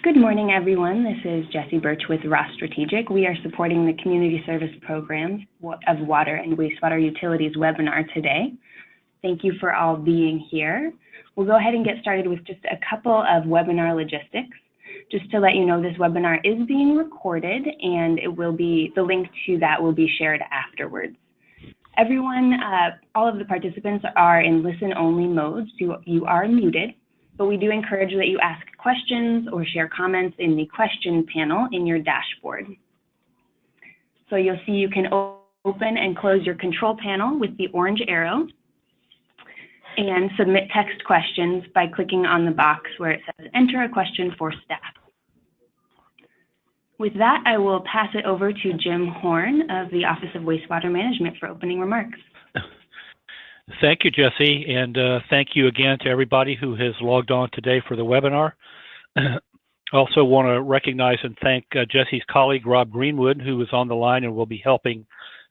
Good morning, everyone. This is Jessie Birch with Ross Strategic. We are supporting the Community Service Programs of Water and Wastewater Utilities webinar today. Thank you for all being here. We'll go ahead and get started with just a couple of webinar logistics. Just to let you know, this webinar is being recorded and the link to that will be shared afterwards. Everyone, all of the participants are in listen-only mode, so you are muted, but we do encourage that you ask questions or share comments in the question panel in your dashboard. So you'll see you can open and close your control panel with the orange arrow and submit text questions by clicking on the box where it says enter a question for staff. With that, I will pass it over to Jim Horn of the Office of Wastewater Management for opening remarks. Thank you, Jesse, and thank you again to everybody who has logged on today for the webinar. I also want to recognize and thank Jesse's colleague, Rob Greenwood, who is on the line and will be helping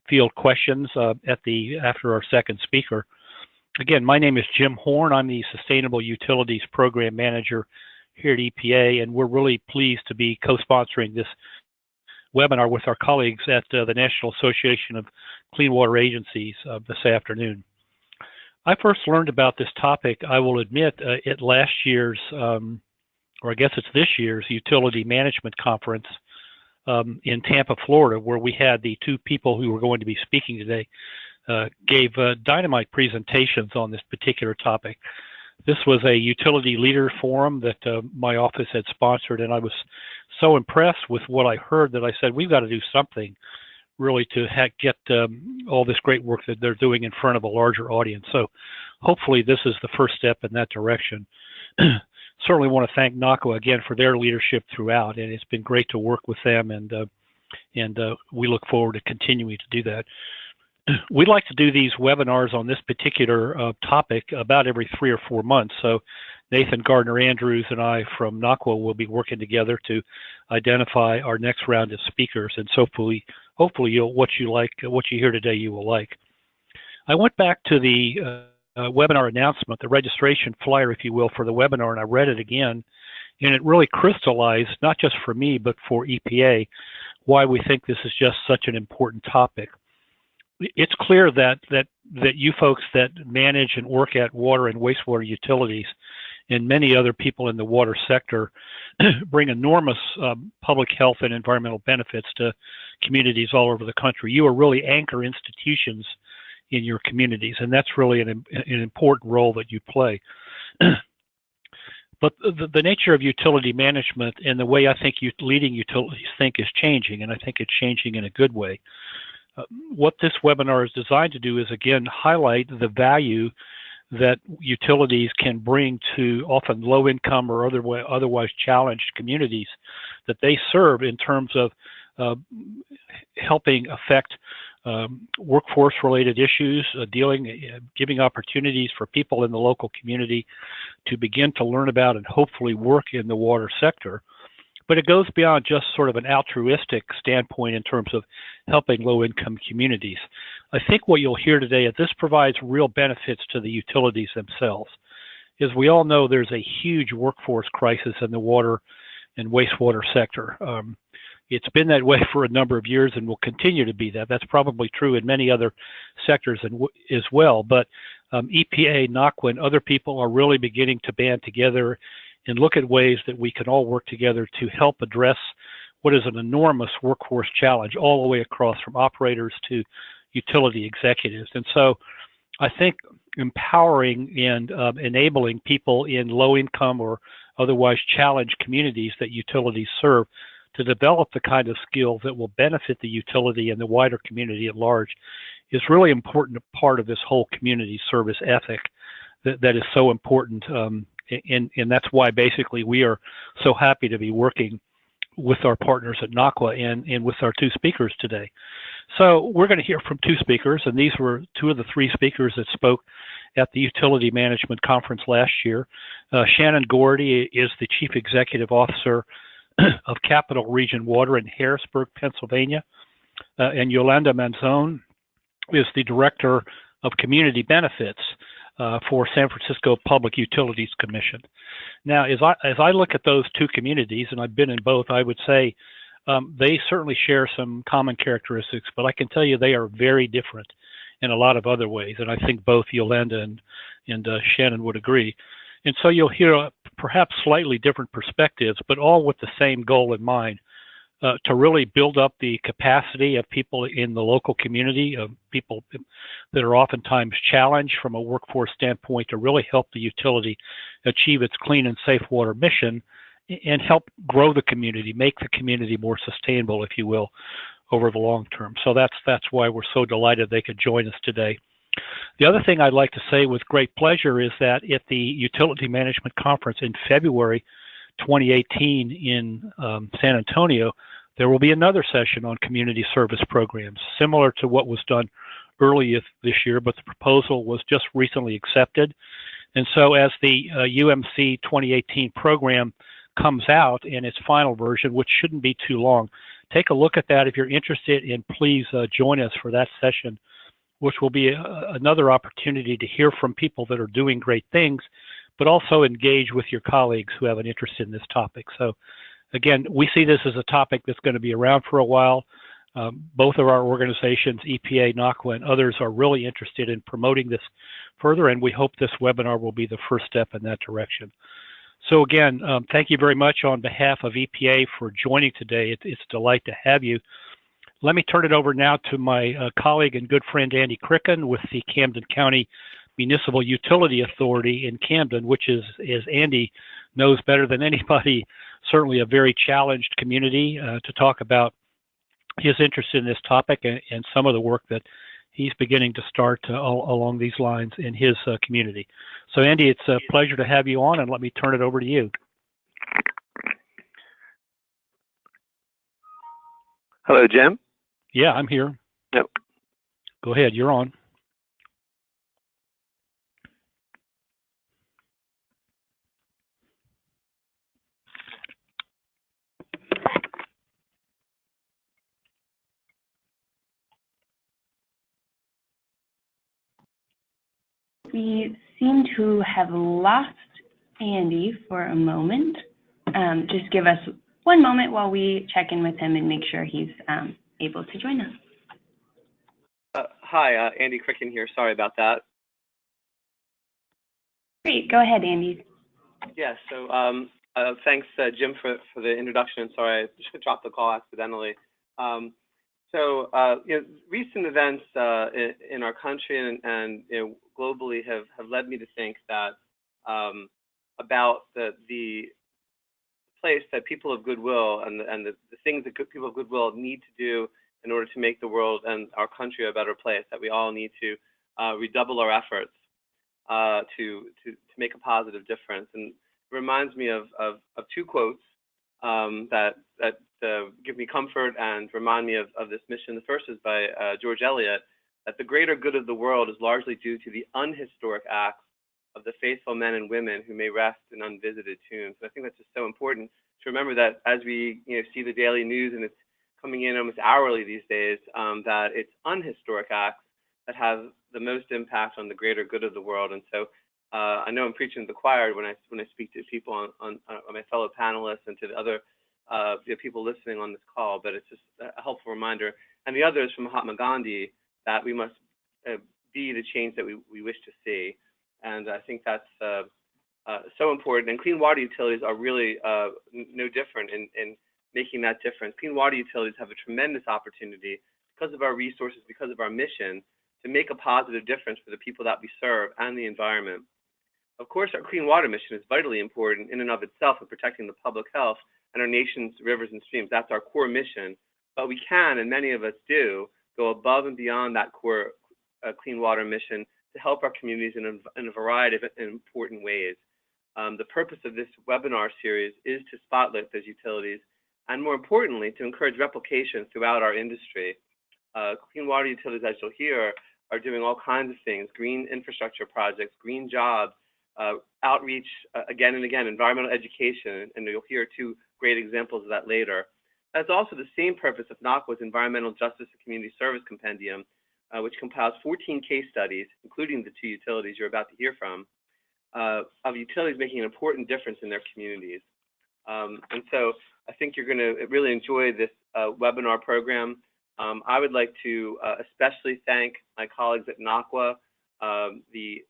field questions after our second speaker. Again, my name is Jim Horn. I'm the Sustainable Utilities Program Manager here at EPA, and we're really pleased to be co-sponsoring this webinar with our colleagues at the National Association of Clean Water Agencies this afternoon. I first learned about this topic, I will admit, at last year's, or I guess it's this year's, Utility Management Conference in Tampa, Florida, where we had the two people who were going to be speaking today gave dynamite presentations on this particular topic. This was a utility leader forum that my office had sponsored, and I was so impressed with what I heard that I said, we've got to do something really to get all this great work that they're doing in front of a larger audience. So hopefully this is the first step in that direction. Certainly want to thank NACWA again for their leadership throughout, and it's been great to work with them, and we look forward to continuing to do that. We'd like to do these webinars on this particular topic about every 3 or 4 months. So Nathan Gardner-Andrews and I from NACWA will be working together to identify our next round of speakers, and so hopefully what you hear today you will like. I went back to the webinar announcement, the registration flyer, if you will, for the webinar, and I read it again, and it really crystallized, not just for me, but for EPA, why we think this is just such an important topic. It's clear that you folks that manage and work at water and wastewater utilities and many other people in the water sector bring enormous public health and environmental benefits to communities all over the country. You are really anchor institutions in your communities, and that's really an important role that you play. But the nature of utility management and the way I think leading utilities think is changing, and I think it's changing in a good way. What this webinar is designed to do is, again, highlight the value that utilities can bring to often low-income or otherwise challenged communities that they serve in terms of helping affect workforce-related issues, giving opportunities for people in the local community to begin to learn about and hopefully work in the water sector. But it goes beyond just sort of an altruistic standpoint in terms of helping low-income communities. I think what you'll hear today is this provides real benefits to the utilities themselves. As we all know, there's a huge workforce crisis in the water and wastewater sector. It's been that way for a number of years and will continue to be that. That's probably true in many other sectors as well. But EPA, NACWA, and other people are really beginning to band together and look at ways that we can all work together to help address what is an enormous workforce challenge all the way across from operators to utility executives. And so I think empowering and enabling people in low income or otherwise challenged communities that utilities serve to develop the kind of skills that will benefit the utility and the wider community at large is really important part of this whole community service ethic that is so important. And that's why basically we are so happy to be working with our partners at NACWA and with our two speakers today. So we're going to hear from two speakers, and these were two of the three speakers that spoke at the Utility Management Conference last year. Shannon Gordy is the Chief Executive Officer of Capital Region Water in Harrisburg, Pennsylvania, and Yolanda Manzone is the Director of Community Benefits for San Francisco Public Utilities Commission. Now, as I look at those two communities, and I've been in both, I would say they certainly share some common characteristics, but I can tell you they are very different in a lot of other ways, and I think both Yolanda and Shannon would agree. And so you'll hear perhaps slightly different perspectives, but all with the same goal in mind, to really build up the capacity of people in the local community, of people that are oftentimes challenged from a workforce standpoint, to really help the utility achieve its clean and safe water mission and help grow the community, make the community more sustainable, if you will, over the long term. So that's why we're so delighted they could join us today. The other thing I'd like to say with great pleasure is that at the Utility Management Conference in February 2018 in San Antonio, there will be another session on community service programs, similar to what was done earlier this year, but the proposal was just recently accepted. And so as the UMC 2018 program comes out in its final version, which shouldn't be too long, take a look at that if you're interested, and please join us for that session, which will be another opportunity to hear from people that are doing great things, but also engage with your colleagues who have an interest in this topic. So again, we see this as a topic that's going to be around for a while. Both of our organizations, EPA, NACWA, and others, are really interested in promoting this further, and we hope this webinar will be the first step in that direction. So again, thank you very much on behalf of EPA for joining today. It's a delight to have you. Let me turn it over now to my colleague and good friend Andy Cricken with the Camden County Municipal Utility Authority in Camden, which is, as Andy knows better than anybody, certainly a very challenged community, to talk about his interest in this topic and some of the work that he's beginning to start along these lines in his community. So Andy, it's a pleasure to have you on, and let me turn it over to you. Hello, Jim. Yeah, I'm here. Yep. Go ahead, you're on. We seem to have lost Andy for a moment. Just give us one moment while we check in with him and make sure he's able to join us. Hi, Andy Cricken here. Sorry about that. Great. Go ahead, Andy. Yeah, so thanks, Jim, for the introduction. Sorry, I dropped the call accidentally. Recent events in our country and globally have led me to think that about the place that people of goodwill and the things that people of goodwill need to do in order to make the world and our country a better place, that we all need to redouble our efforts to make a positive difference. And it reminds me of two quotes that give me comfort and remind me of this mission. The first is by George Eliot, that the greater good of the world is largely due to the unhistoric acts of the faithful men and women who may rest in unvisited tombs. So I think that's just so important to remember, that as we see the daily news, and it's coming in almost hourly these days, that it's unhistoric acts that have the most impact on the greater good of the world. And so I know I'm preaching to the choir when I speak to people on my fellow panelists and to the other people listening on this call, but it's just a helpful reminder. And the other is from Mahatma Gandhi, that we must be the change that we wish to see. And I think that's so important. And clean water utilities are really no different in making that difference. Clean water utilities have a tremendous opportunity, because of our resources, because of our mission, to make a positive difference for the people that we serve and the environment. Of course, our clean water mission is vitally important in and of itself in protecting the public health and our nation's rivers and streams. That's our core mission. But we can, and many of us do, go above and beyond that core clean water mission to help our communities in a variety of important ways. The purpose of this webinar series is to spotlight those utilities, and more importantly, to encourage replication throughout our industry. Clean water utilities, as you'll hear, are doing all kinds of things: green infrastructure projects, green jobs, outreach, again and again, environmental education, and you'll hear two great examples of that later. That's also the same purpose of NACWA's Environmental Justice and Community Service Compendium, which compiles 14 case studies, including the 2 utilities you're about to hear from, of utilities making an important difference in their communities. And so I think you're going to really enjoy this webinar program. I would like to especially thank my colleagues at NACWA, the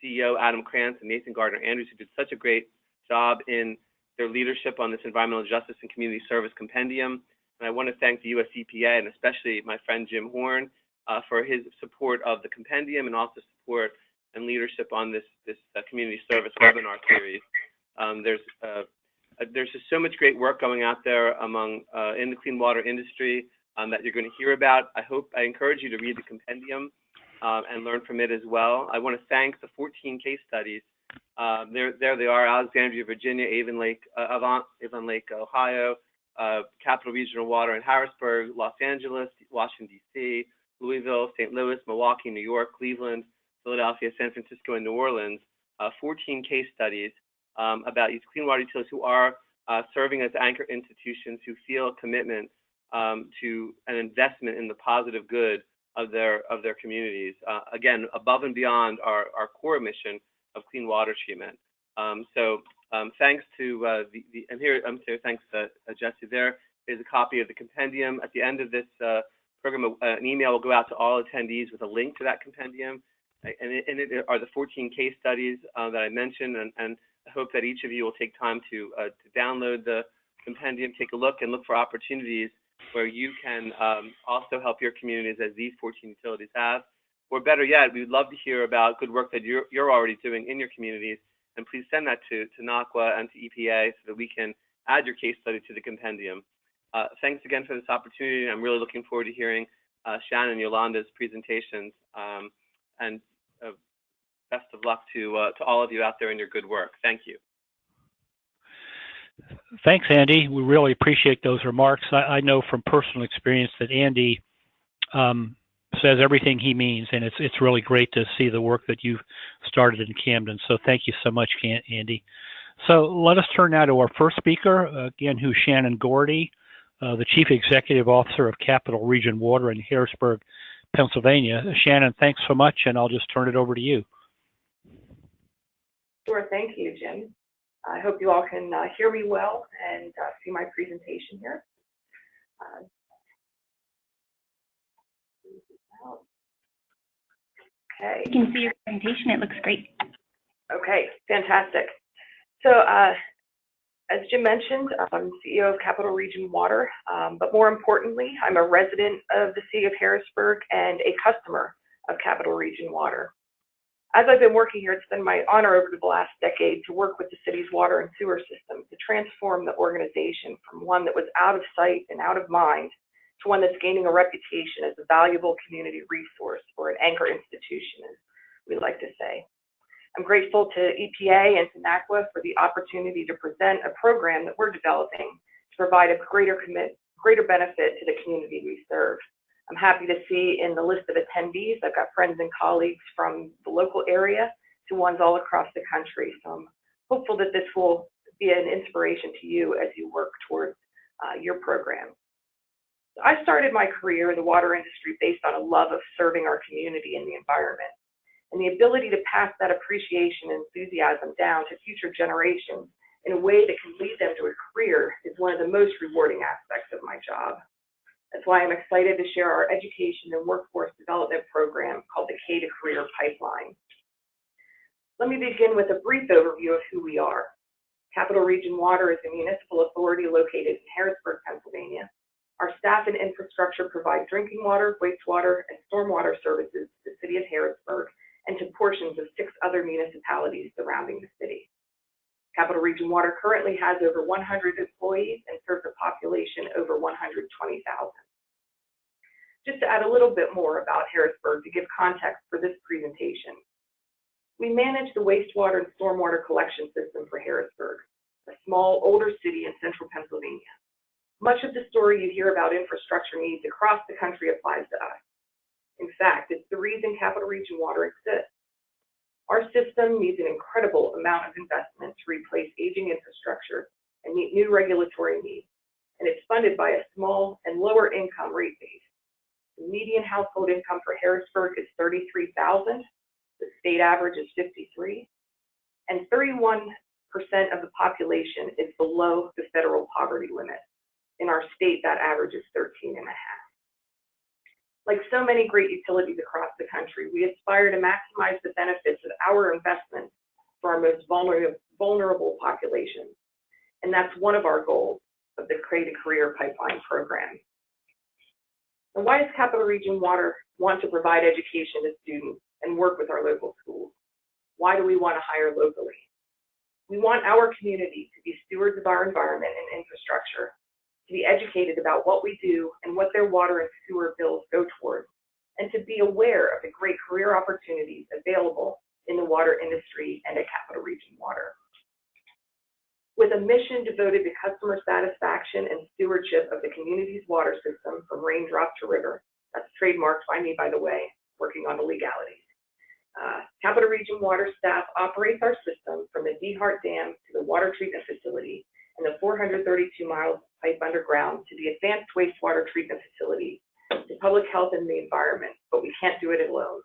CEO, Adam Krantz, and Nathan Gardner-Andrews, who did such a great job in their leadership on this Environmental Justice and Community Service Compendium. And I want to thank the US EPA and especially my friend Jim Horn for his support of the compendium and also support and leadership on this community service webinar series. There's just so much great work going out there among in the clean water industry that you're going to hear about. I encourage you to read the compendium and learn from it as well. I want to thank the 14 case studies. There they are: Alexandria, Virginia; Avon Lake, Ohio; Capital Regional Water in Harrisburg; Los Angeles; Washington, D.C., Louisville; St. Louis; Milwaukee, New York; Cleveland; Philadelphia; San Francisco, and New Orleans. 14 case studies about these clean water utilities who are serving as anchor institutions who feel a commitment to an investment in the positive good of their communities. Again, above and beyond our core mission of clean water treatment. Thanks to thanks Jesse. There is a copy of the compendium. At the end of this program, an email will go out to all attendees with a link to that compendium, and in it are the 14 case studies that I mentioned, and I hope that each of you will take time to download the compendium, take a look, and look for opportunities where you can also help your communities as these 14 utilities have. Or better yet, we would love to hear about good work that you're already doing in your communities, and please send that to NACWA and to EPA so that we can add your case study to the compendium. Thanks again for this opportunity. I'm really looking forward to hearing Shannon and Yolanda's presentations, and best of luck to all of you out there in your good work. Thank you. Thanks, Andy. We really appreciate those remarks. I know from personal experience that Andy says everything he means, and it's really great to see the work that you've started in Camden. So thank you so much, Andy. So let us turn now to our first speaker, again, who's Shannon Gordy, the Chief Executive Officer of Capital Region Water in Harrisburg, Pennsylvania. Shannon, thanks so much, and I'll just turn it over to you. Sure, thank you, Jim. I hope you all can hear me well and see my presentation here. Okay. You can see your presentation. It looks great. Okay, fantastic. So as Jim mentioned, I'm CEO of Capital Region Water, but more importantly, I'm a resident of the city of Harrisburg and a customer of Capital Region Water. As I've been working here, it's been my honor over the last decade to work with the city's water and sewer system to transform the organization from one that was out of sight and out of mind to one that's gaining a reputation as a valuable community resource or an anchor institution, as we like to say. I'm grateful to EPA and to NACWA for the opportunity to present a program that we're developing to provide a greater benefit to the community we serve. I'm happy to see in the list of attendees, I've got friends and colleagues from the local area to ones all across the country. So I'm hopeful that this will be an inspiration to you as you work towards your program. So I started my career in the water industry based on a love of serving our community and the environment. And the ability to pass that appreciation and enthusiasm down to future generations in a way that can lead them to a career is one of the most rewarding aspects of my job. That's why I'm excited to share our education and workforce development program called the K to Career Pipeline. Let me begin with a brief overview of who we are. Capital Region Water is a municipal authority located in Harrisburg, Pennsylvania. Our staff and infrastructure provide drinking water, wastewater, and stormwater services to the city of Harrisburg and to portions of 6 other municipalities surrounding the city. Capital Region Water currently has over 100 employees and serves a population over 120,000. Just to add a little bit more about Harrisburg to give context for this presentation, we manage the wastewater and stormwater collection system for Harrisburg, a small, older city in central Pennsylvania. Much of the story you hear about infrastructure needs across the country applies to us. In fact, it's the reason Capital Region Water exists. Our system needs an incredible amount of investment to replace aging infrastructure and meet new regulatory needs, and it's funded by a small and lower income rate base. The median household income for Harrisburg is $33,000. The state average is $53,000, and 31% of the population is below the federal poverty limit. In our state, that average is 13.5. Like so many great utilities across the country, we aspire to maximize the benefits of our investments for our most vulnerable populations. And that's one of our goals of the Create a Career Pipeline program. And why does Capital Region Water want to provide education to students and work with our local schools? Why do we want to hire locally? We want our community to be stewards of our environment and infrastructure, to be educated about what we do and what their water and sewer bills go towards, and to be aware of the great career opportunities available in the water industry and at Capital Region Water. With a mission devoted to customer satisfaction and stewardship of the community's water system from raindrop to river, that's trademarked by me, by the way, working on the legalities. Capital Region Water staff operates our system from the DeHart Dam to the water treatment facility and the 432 miles of pipe underground to the advanced wastewater treatment facility to public health and the environment, but we can't do it alone.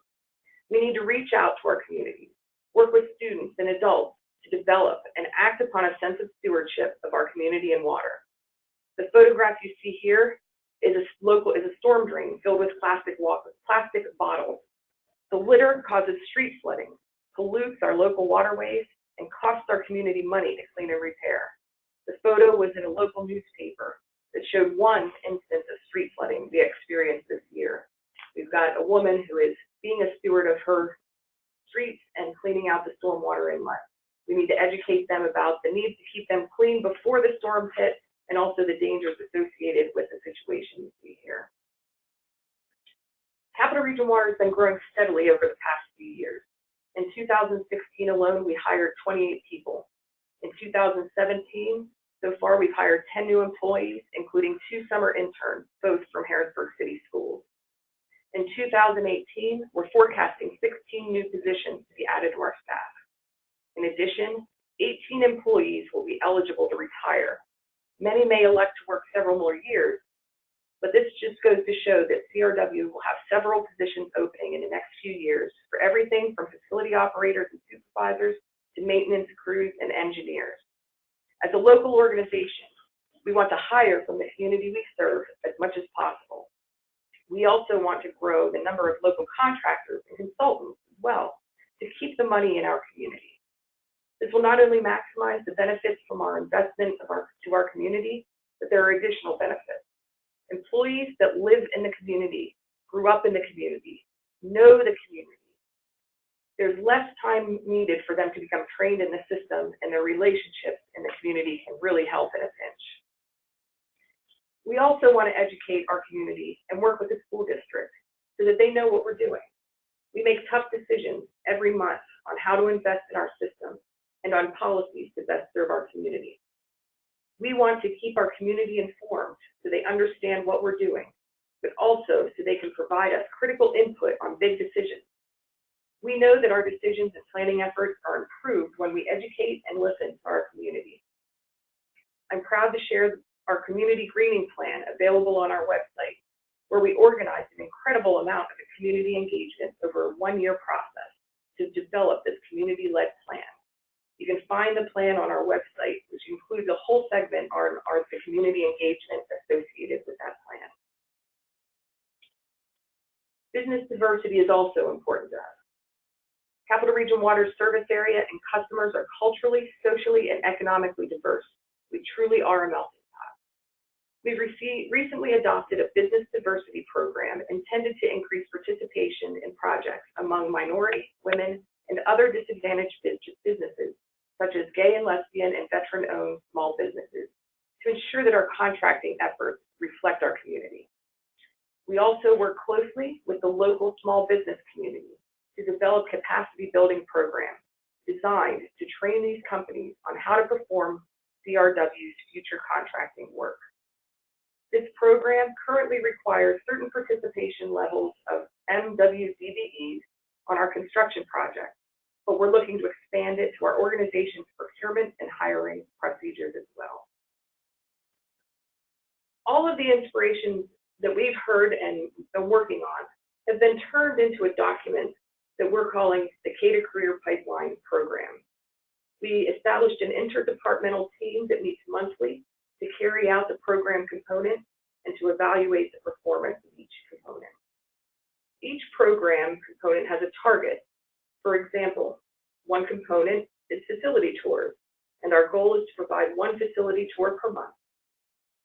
We need to reach out to our communities, work with students and adults to develop and act upon a sense of stewardship of our community and water. The photograph you see here is a storm drain filled with plastic bottles. The litter causes street flooding, pollutes our local waterways, and costs our community money to clean and repair. The photo was in a local newspaper that showed one instance of street flooding we experienced this year. We've got a woman who is being a steward of her streets and cleaning out the stormwater inlet. We need to educate them about the need to keep them clean before the storms hit and also the dangers associated with the situation you see here. Capital Region Water has been growing steadily over the past few years. In 2016 alone, we hired 28 people. In 2017, so far, we've hired 10 new employees, including 2 summer interns, both from Harrisburg City Schools. In 2018, we're forecasting 16 new positions to be added to our staff. In addition, 18 employees will be eligible to retire. Many may elect to work several more years, but this just goes to show that CRW will have several positions opening in the next few years for everything from facility operators and supervisors to maintenance crews and engineers. As a local organization, we want to hire from the community we serve as much as possible. We also want to grow the number of local contractors and consultants as well to keep the money in our community. This will not only maximize the benefits from our investment to our community, but there are additional benefits. Employees that live in the community, grew up in the community, know the community. There's less time needed for them to become trained in the system, and their relationships in the community can really help in a pinch. We also want to educate our community and work with the school district so that they know what we're doing. We make tough decisions every month on how to invest in our system and on policies to best serve our community. We want to keep our community informed so they understand what we're doing, but also so they can provide us critical input on big decisions. We know that our decisions and planning efforts are improved when we educate and listen to our community. I'm proud to share our community greening plan available on our website, where we organized an incredible amount of community engagement over a 1-year process to develop this community-led plan. You can find the plan on our website, which includes a whole segment on the community engagement associated with that plan. Business diversity is also important to us. Capital Region Water's service area and customers are culturally, socially, and economically diverse. We truly are a melting pot. We've recently adopted a business diversity program intended to increase participation in projects among minority, women, and other disadvantaged businesses, such as gay and lesbian and veteran-owned small businesses, to ensure that our contracting efforts reflect our community. We also work closely with the local small business community to develop capacity building programs designed to train these companies on how to perform CRW's future contracting work. This program currently requires certain participation levels of MWDBEs on our construction projects, but we're looking to expand it to our organization's procurement and hiring procedures as well. All of the inspiration that we've heard and been working on have been turned into a document that we're calling the K-to-Career Pipeline Program. We established an interdepartmental team that meets monthly to carry out the program component and to evaluate the performance of each component. Each program component has a target. For example, one component is facility tours, and our goal is to provide one facility tour per month.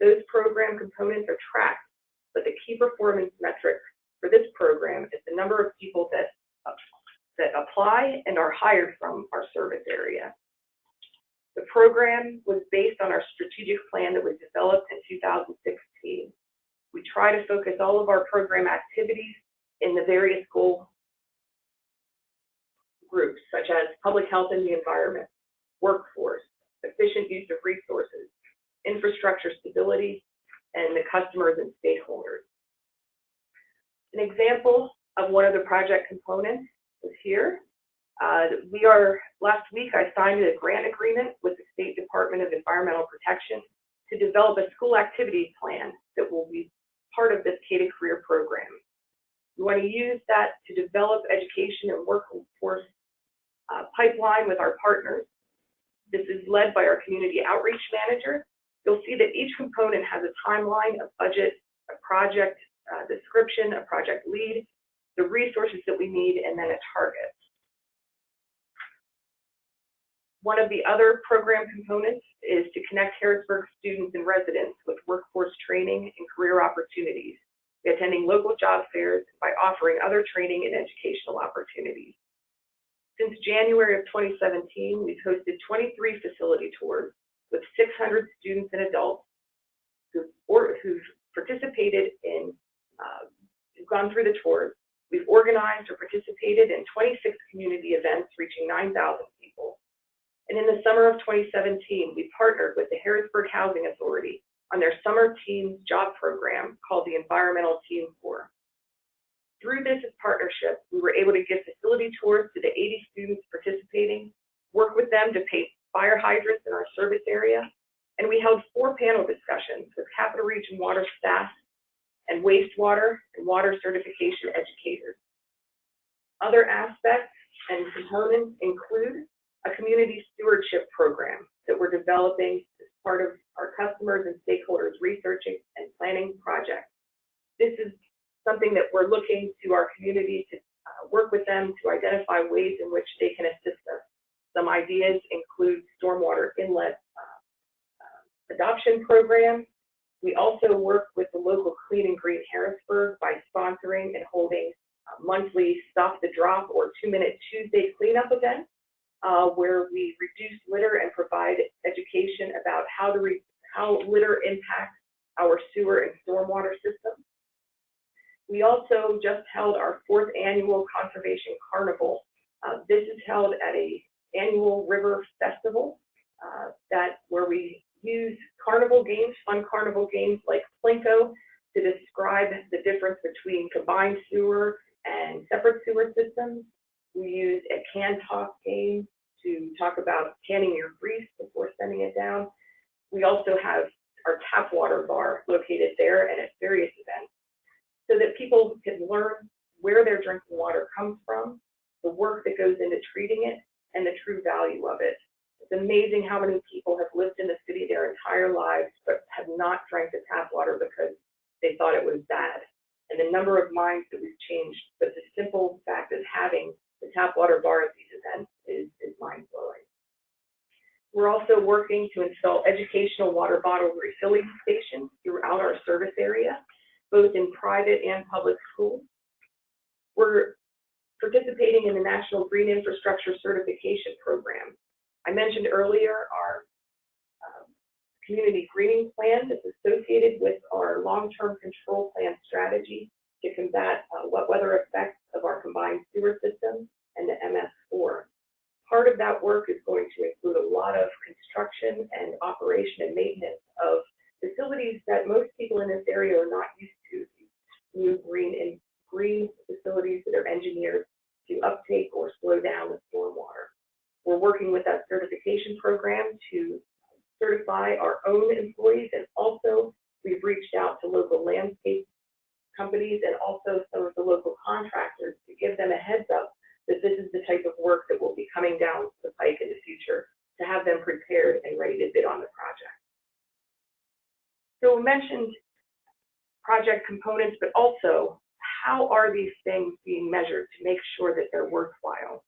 Those program components are tracked, but the key performance metric for this program is the number of people that apply and are hired from our service area. The program was based on our strategic plan that was developed in 2016. We try to focus all of our program activities in the various goal groups, such as public health and the environment, workforce, efficient use of resources, infrastructure stability, and the customers and stakeholders. An example of one of the project components is here. Last week I signed a grant agreement with the State Department of Environmental Protection to develop a school activity plan that will be part of this K-to-Career program. We want to use that to develop education and workforce pipeline with our partners. This is led by our community outreach manager. You'll see that each component has a timeline, a budget, a project description, a project lead, the resources that we need, and then a target. One of the other program components is to connect Harrisburg students and residents with workforce training and career opportunities by attending local job fairs by offering other training and educational opportunities. Since January of 2017, we've hosted 23 facility tours with 600 students and adults who've participated in, who've gone through the tours. We've organized or participated in 26 community events reaching 9,000 people. And in the summer of 2017, we partnered with the Harrisburg Housing Authority on their summer teens job program called the Environmental Teen Corps. Through this partnership, we were able to give facility tours to the 80 students participating, work with them to paint fire hydrants in our service area, and we held 4 panel discussions with Capital Region Water staff and wastewater and water certification educators. Other aspects and components include a community stewardship program that we're developing as part of our customers and stakeholders researching and planning projects. This is something that we're looking to our community to work with them to identify ways in which they can assist us. Some ideas include stormwater inlet adoption program. We also work with the local Clean and Green Harrisburg by sponsoring and holding monthly Stop the Drop or 2-minute Tuesday cleanup events, where we reduce litter and provide education about how litter impacts our sewer and stormwater systems. We also just held our 4th annual Conservation Carnival. This is held at an annual river festival where we use carnival games, fun carnival games like Plinko to describe the difference between combined sewer and separate sewer systems. We use a can talk game to talk about canning your grease before sending it down. We also have our tap water bar located there and at various events so that people can learn where their drinking water comes from, the work that goes into treating it, and the true value of it. It's amazing how many people have lived in the city their entire lives but have not drank the tap water because they thought it was bad. And the number of minds that we've changed, but the simple fact of having the tap water bar at these events is mind-blowing. We're also working to install educational water bottle refilling stations throughout our service area, both in private and public schools. We're participating in the National Green Infrastructure Certification Program. I mentioned earlier our community greening plan that's associated with our long-term control plan strategy to combat wet weather effects of our combined sewer system and the MS4. Part of that work is going to include a lot of construction and operation and maintenance of facilities that most people in this area are not used to. New green facilities that are engineered to uptake or slow down the stormwater. We're working with that certification program to certify our own employees, and also we've reached out to local landscape companies and also some of the local contractors to give them a heads up that this is the type of work that will be coming down the pike in the future, to have them prepared and ready to bid on the project. So we mentioned project components, but also how are these things being measured to make sure that they're worthwhile?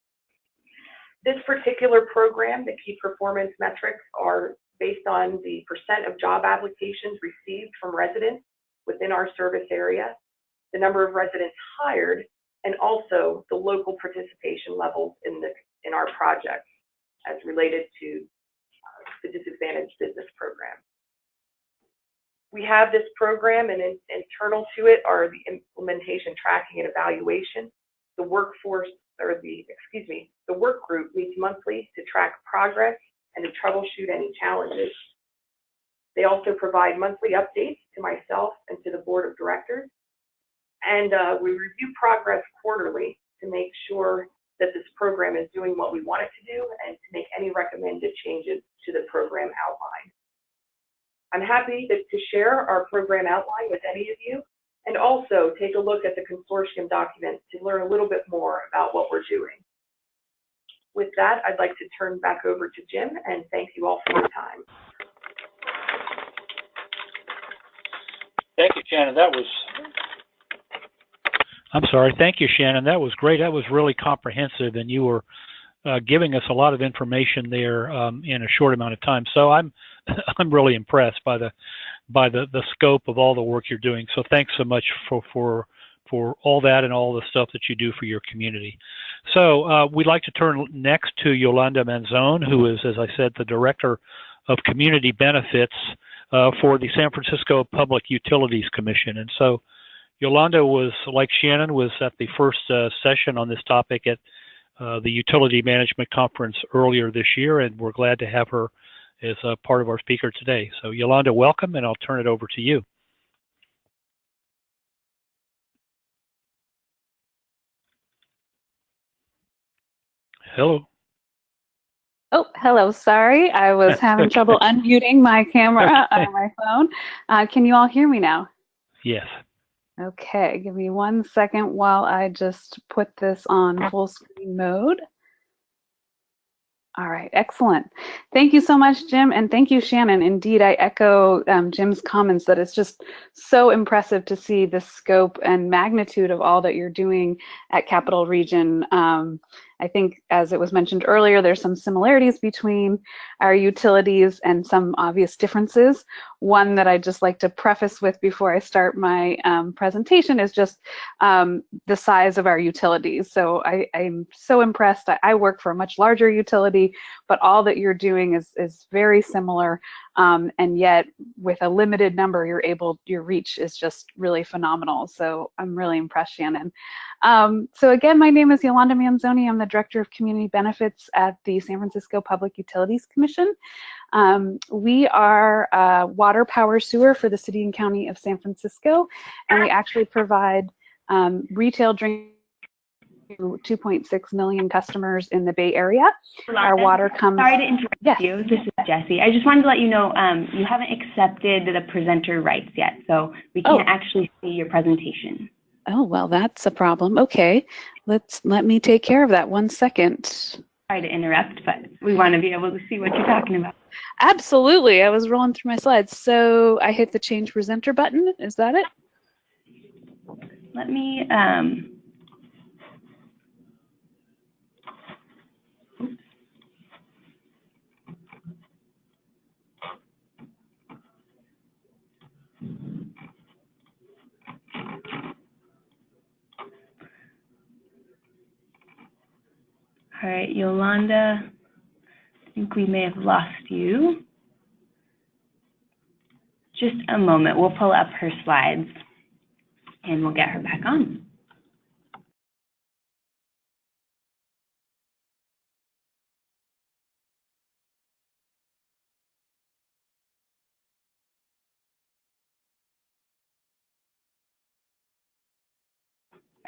This particular program, the key performance metrics are based on the % of job applications received from residents within our service area, the number of residents hired, and also the local participation levels in our projects as related to the disadvantaged business program. We have this program, and internal to it are the implementation, tracking, and evaluation. The work group meets monthly to track progress and to troubleshoot any challenges. They also provide monthly updates to myself and to the board of directors. And we review progress quarterly to make sure that this program is doing what we want it to do and to make any recommended changes to the program outline. I'm happy to share our program outline with any of you, and also take a look at the consortium document to learn a little bit more about what we're doing. With that, I'd like to turn back over to Jim, and thank you all for your time. Thank you, Shannon. Thank you, Shannon. That was great. That was really comprehensive, and you were giving us a lot of information there in a short amount of time. So I'm really impressed by the scope of all the work you're doing. So thanks so much for all that and all the stuff that you do for your community. So we'd like to turn next to Yolanda Manzone, who is, as I said, the Director of Community Benefits for the San Francisco Public Utilities Commission. And so Yolanda was, like Shannon, was at the first session on this topic at the Utility Management Conference earlier this year, and we're glad to have her as a part of our speaker today. So Yolanda, welcome, and I'll turn it over to you. Hello. Oh, hello. Sorry, I was having trouble unmuting my camera on my phone. Can you all hear me now? Yes. Okay, give me 1 second while I just put this on full screen mode. All right, excellent. Thank you so much, Jim, and thank you, Shannon. Indeed, I echo Jim's comments that it's just so impressive to see the scope and magnitude of all that you're doing at Capital Region. I think, as it was mentioned earlier, there's some similarities between our utilities and some obvious differences. One that I'd just like to preface with before I start my presentation is just the size of our utilities. So I'm so impressed. I work for a much larger utility, but all that you're doing is very similar. And yet, with a limited number, your reach is just really phenomenal. So I'm really impressed, Shannon. So again, my name is Yolanda Manzone. I'm the Director of Community Benefits at the San Francisco Public Utilities Commission. We are water, power, sewer for the city and county of San Francisco, and we actually provide retail drinking to 2.6 million customers in the Bay Area. Yolanda, our water comes. Sorry to interrupt yes. you. This is Jessie. I just wanted to let you know you haven't accepted the presenter rights yet, so we can't actually see your presentation. Oh, well, that's a problem. Okay, let me take care of that. 1 second. Sorry to interrupt, but we want to be able to see what you're talking about. Absolutely. I was rolling through my slides. So I hit the change presenter button. Is that it? Let me All right, Yolanda, I think we may have lost you. Just a moment, we'll pull up her slides and we'll get her back on.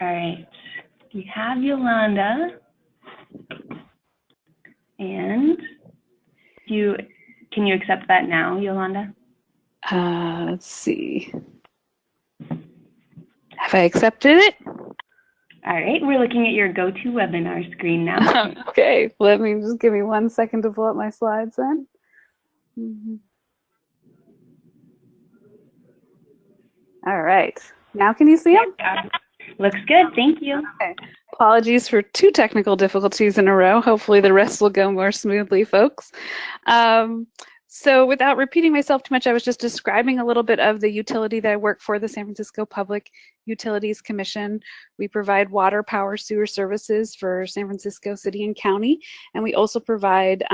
All right, we have Yolanda. And can you accept that now, Yolanda? Let's see. Have I accepted it? All right, we're looking at your GoToWebinar screen now. Okay, let me just give me 1 second to pull up my slides then. All right, now can you see them? Looks good, thank you. Okay. Apologies for 2 technical difficulties in a row. Hopefully the rest will go more smoothly, folks. So without repeating myself too much, I was just describing a little bit of the utility that I work for, the San Francisco Public Utilities Commission. We provide water, power, sewer services for San Francisco City and County, and we also provide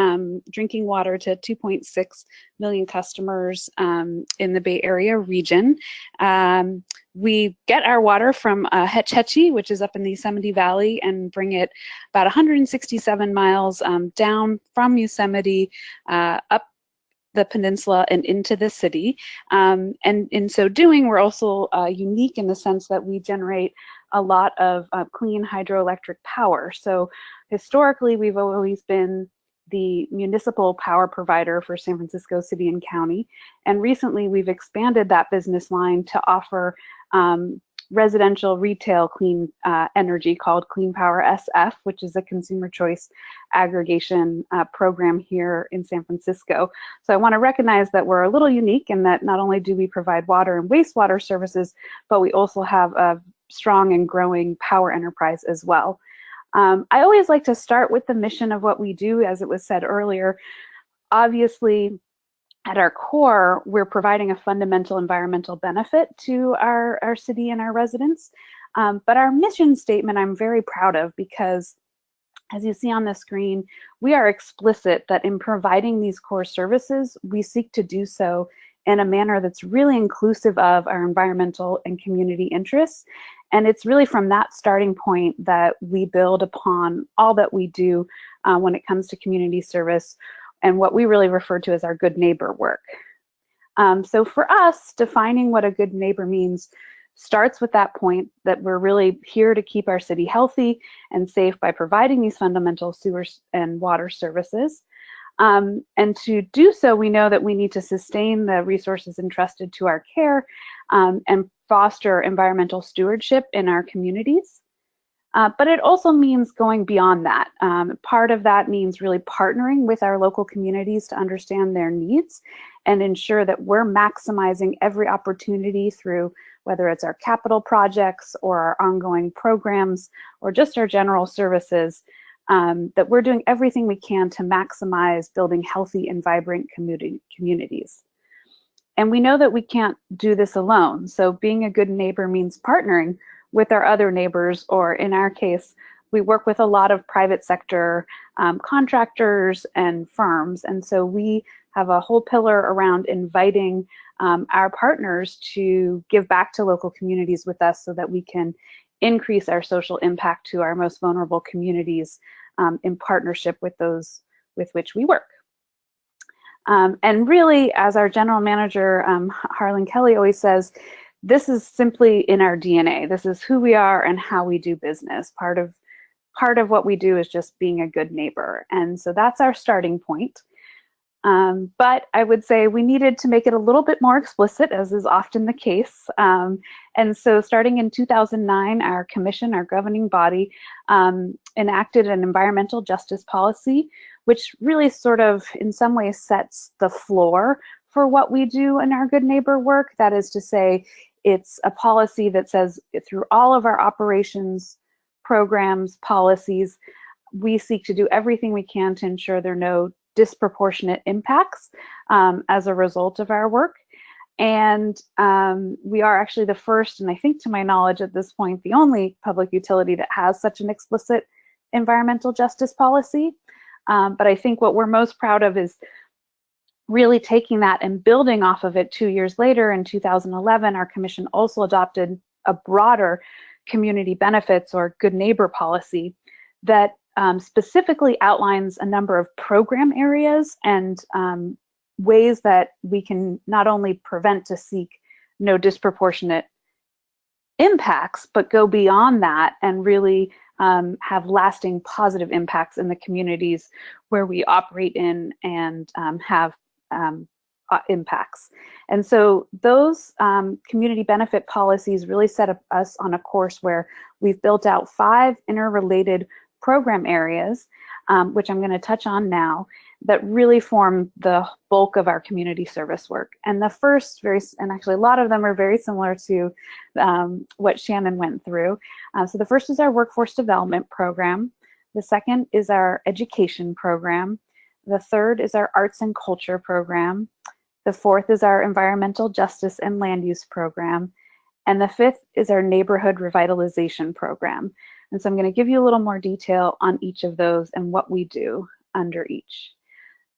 drinking water to 2.6 million customers in the Bay Area region. We get our water from Hetch Hetchy, which is up in the Yosemite Valley, and bring it about 167 miles down from Yosemite up the peninsula and into the city. And in so doing, we're also unique in the sense that we generate a lot of clean hydroelectric power. So historically, we've always been the municipal power provider for San Francisco City and County. And recently, we've expanded that business line to offer residential retail clean energy called Clean Power SF, which is a consumer choice aggregation program here in San Francisco. So I want to recognize that we're a little unique in that not only do we provide water and wastewater services, but we also have a strong and growing power enterprise as well. I always like to start with the mission of what we do, as it was said earlier. Obviously, at our core, we're providing a fundamental environmental benefit to our city and our residents. But our mission statement I'm very proud of because, as you see on the screen, we are explicit that in providing these core services, we seek to do so in a manner that's really inclusive of our environmental and community interests. And it's really from that starting point that we build upon all that we do when it comes to community service and what we really refer to as our good neighbor work. So for us, defining what a good neighbor means starts with that point that we're really here to keep our city healthy and safe by providing these fundamental sewer and water services. And to do so, we know that we need to sustain the resources entrusted to our care and foster environmental stewardship in our communities. But it also means going beyond that. Part of that means really partnering with our local communities to understand their needs and ensure that we're maximizing every opportunity through whether it's our capital projects or our ongoing programs or just our general services, that we're doing everything we can to maximize building healthy and vibrant communities. And we know that we can't do this alone. So being a good neighbor means partnering with our other neighbors, or in our case, we work with a lot of private sector contractors and firms. And so we have a whole pillar around inviting our partners to give back to local communities with us so that we can increase our social impact to our most vulnerable communities in partnership with those with which we work. And really, as our general manager, Harlan Kelly, always says, this is simply in our DNA. This is who we are and how we do business. Part of what we do is just being a good neighbor. And so that's our starting point. But I would say we needed to make it a little bit more explicit, as is often the case. And so starting in 2009, our commission, our governing body, enacted an environmental justice policy, which really sort of in some ways sets the floor for what we do in our good neighbor work. That is to say, it's a policy that says through all of our operations, programs, policies, we seek to do everything we can to ensure there are no disproportionate impacts as a result of our work. And we are actually the first, and I think to my knowledge at this point, the only public utility that has such an explicit environmental justice policy. But I think what we're most proud of is really taking that and building off of it 2 years later. In 2011, our commission also adopted a broader community benefits or good neighbor policy that specifically outlines a number of program areas and ways that we can not only prevent to seek no disproportionate impacts, but go beyond that and really have lasting positive impacts in the communities where we operate in and have impacts. And so those community benefit policies really set us on a course where we've built out 5 interrelated program areas, which I'm going to touch on now, that really form the bulk of our community service work. And the first, and actually a lot of them are very similar to what Shannon went through. So the first is our workforce development program. The second is our education program. The third is our arts and culture program. The fourth is our environmental justice and land use program. And the fifth is our neighborhood revitalization program. And so I'm going to give you a little more detail on each of those and what we do under each.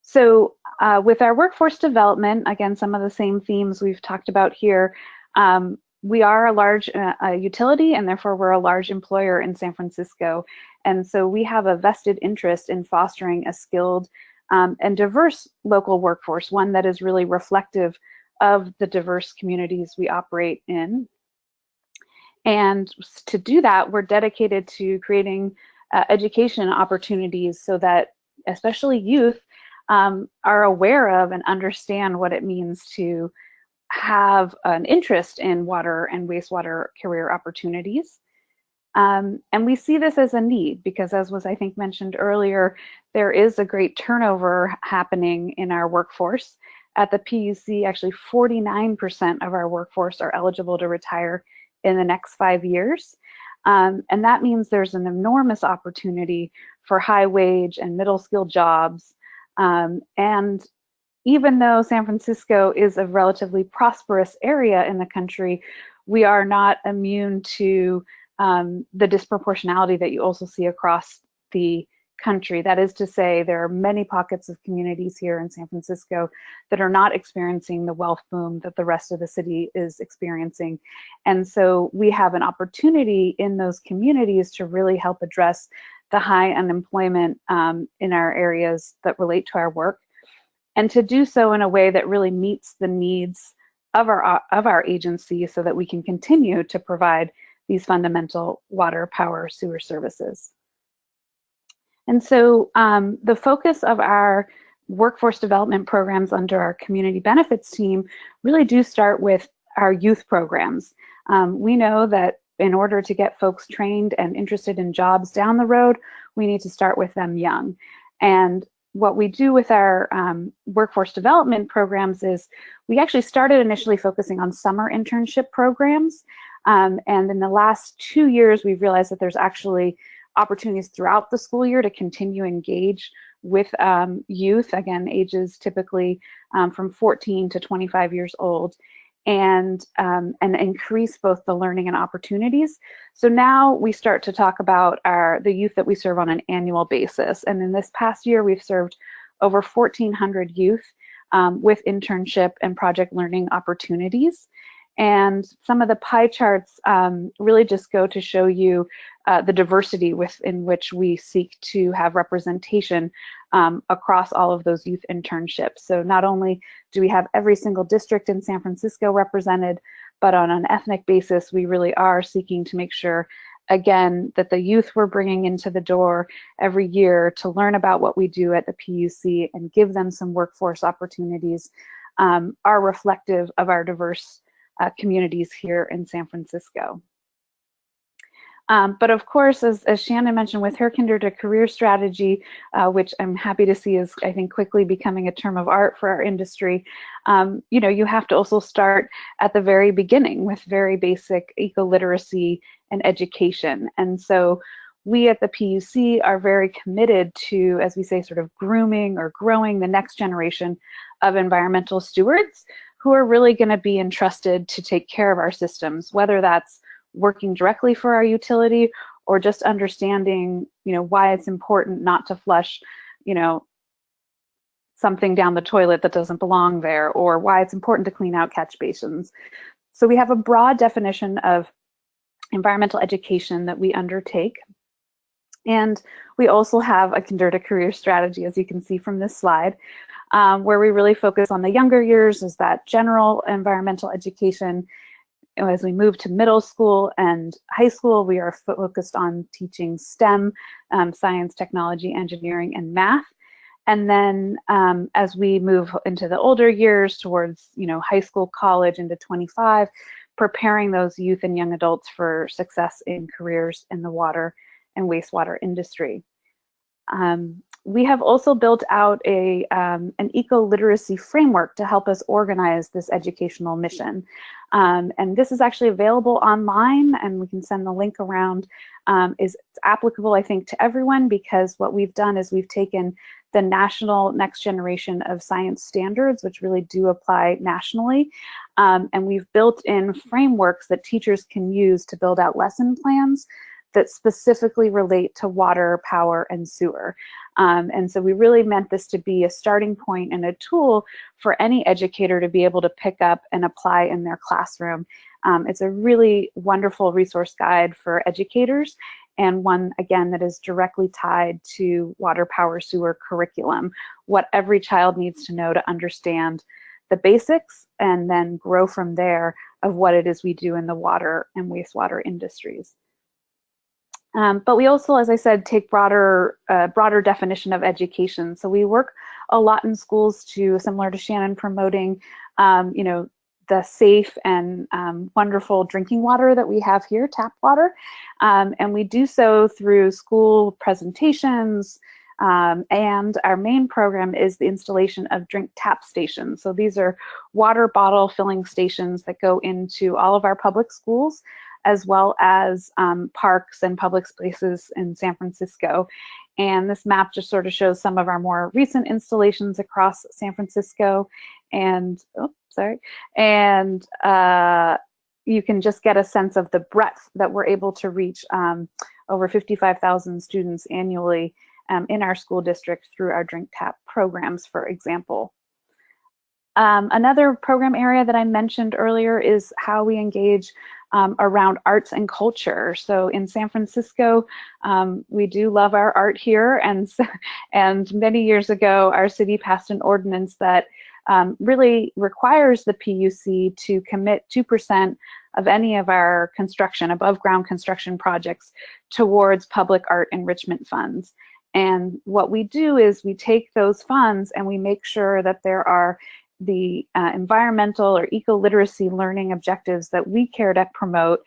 So with our workforce development, again, some of the same themes we've talked about here. We are a large utility, and therefore we're a large employer in San Francisco. And so we have a vested interest in fostering a skilled and diverse local workforce, one that is really reflective of the diverse communities we operate in. And to do that, we're dedicated to creating education opportunities so that especially youth are aware of and understand what it means to have an interest in water and wastewater career opportunities. And we see this as a need because, as was I think mentioned earlier, there is a great turnover happening in our workforce. At the PUC, actually 49% of our workforce are eligible to retire in the next 5 years. And that means there's an enormous opportunity for high wage and middle skilled jobs. And even though San Francisco is a relatively prosperous area in the country, we are not immune to the disproportionality that you also see across the country. That is to say, there are many pockets of communities here in San Francisco that are not experiencing the wealth boom that the rest of the city is experiencing. And so we have an opportunity in those communities to really help address the high unemployment in our areas that relate to our work, and to do so in a way that really meets the needs of our agency so that we can continue to provide these fundamental water, power, sewer services. And so the focus of our workforce development programs under our community benefits team really do start with our youth programs. We know that in order to get folks trained and interested in jobs down the road, we need to start with them young. And what we do with our workforce development programs is we actually started initially focusing on summer internship programs. And in the last 2 years, we've realized that there's actually opportunities throughout the school year to continue engage with youth, again, ages typically from 14 to 25 years old, and increase both the learning and opportunities. So now we start to talk about the youth that we serve on an annual basis. And in this past year, we've served over 1,400 youth with internship and project learning opportunities. And some of the pie charts really just go to show you the diversity in which we seek to have representation across all of those youth internships. So not only do we have every single district in San Francisco represented, but on an ethnic basis, we really are seeking to make sure, again, that the youth we're bringing into the door every year to learn about what we do at the PUC and give them some workforce opportunities are reflective of our diverse communities here in San Francisco. But of course, as Shannon mentioned with her Kinder to Career strategy, which I'm happy to see is, I think, quickly becoming a term of art for our industry, you have to also start at the very beginning with very basic eco-literacy and education. And so we at the PUC are very committed to, as we say, sort of grooming or growing the next generation of environmental stewards who are really going to be entrusted to take care of our systems, whether that's working directly for our utility or just understanding, why it's important not to flush, something down the toilet that doesn't belong there, or why it's important to clean out catch basins. So we have a broad definition of environmental education that we undertake. And we also have a Kinder to Career strategy, as you can see from this slide, where we really focus on the younger years as that general environmental education. As we move to middle school and high school, we are focused on teaching STEM, science, technology, engineering, and math. And then as we move into the older years towards, high school, college, into 25, preparing those youth and young adults for success in careers in the water and wastewater industry. We have also built out an eco-literacy framework to help us organize this educational mission. And this is actually available online, and we can send the link around. It's applicable, I think, to everyone, because what we've done is we've taken the national next generation of science standards, which really do apply nationally, and we've built in frameworks that teachers can use to build out lesson plans that specifically relate to water, power, and sewer. And so we really meant this to be a starting point and a tool for any educator to be able to pick up and apply in their classroom. It's a really wonderful resource guide for educators, and one, again, that is directly tied to water, power, sewer curriculum, what every child needs to know to understand the basics and then grow from there of what it is we do in the water and wastewater industries. But we also, as I said, take broader definition of education. So we work a lot in schools similar to Shannon, promoting, the safe and wonderful drinking water that we have here, tap water. And we do so through school presentations, and our main program is the installation of drink tap stations. So these are water bottle filling stations that go into all of our public schools, as well as parks and public spaces in San Francisco. And this map just sort of shows some of our more recent installations across San Francisco. And, you can just get a sense of the breadth that we're able to reach over 55,000 students annually in our school district through our drink tap programs, for example. Another program area that I mentioned earlier is how we engage around arts and culture. So in San Francisco, we do love our art here, and many years ago, our city passed an ordinance that really requires the PUC to commit 2% of any of our construction, above ground construction projects, towards public art enrichment funds. And what we do is we take those funds and we make sure that there are the environmental or eco-literacy learning objectives that we care to promote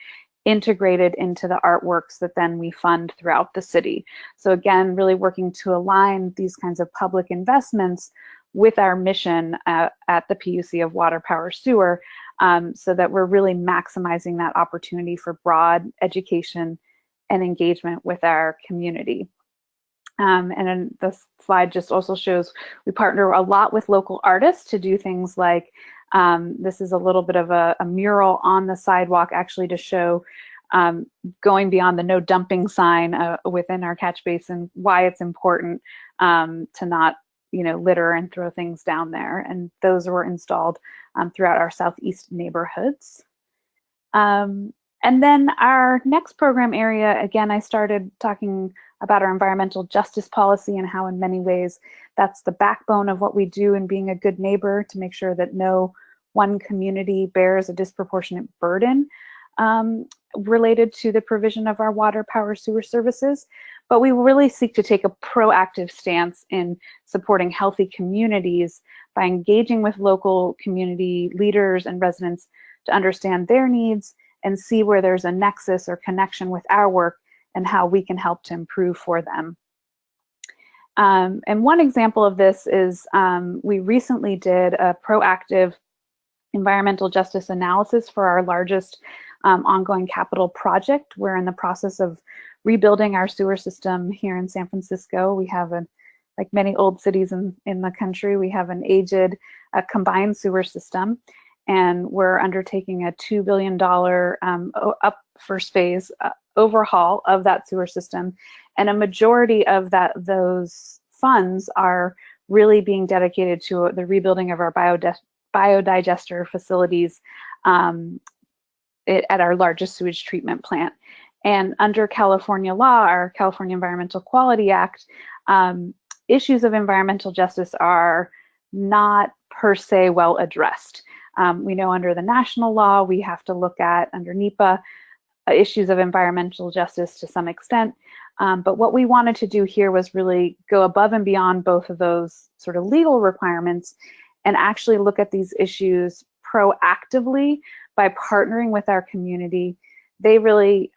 integrated into the artworks that then we fund throughout the city. So again, really working to align these kinds of public investments with our mission at the PUC of Water, Power, Sewer, so that we're really maximizing that opportunity for broad education and engagement with our community. And then the slide just also shows we partner a lot with local artists to do things like, this is a little bit of a mural on the sidewalk, actually, to show going beyond the no dumping sign within our catch basin, why it's important to not litter and throw things down there. And those were installed throughout our southeast neighborhoods. And then our next program area, again, I started talking about our environmental justice policy and how in many ways that's the backbone of what we do in being a good neighbor, to make sure that no one community bears a disproportionate burden related to the provision of our water, power, sewer services. But we really seek to take a proactive stance in supporting healthy communities by engaging with local community leaders and residents to understand their needs and see where there's a nexus or connection with our work and how we can help to improve for them. And one example of this is we recently did a proactive environmental justice analysis for our largest ongoing capital project. We're in the process of rebuilding our sewer system here in San Francisco. We have, like many old cities in the country, we have an aged combined sewer system. And we're undertaking a $2 billion up first phase overhaul of that sewer system. And a majority of those funds are really being dedicated to the rebuilding of our biodigester facilities at our largest sewage treatment plant. And under California law, our California Environmental Quality Act, issues of environmental justice are not per se well addressed. We know under the national law, we have to look at, under NEPA, issues of environmental justice to some extent. But what we wanted to do here was really go above and beyond both of those sort of legal requirements and actually look at these issues proactively by partnering with our community. They really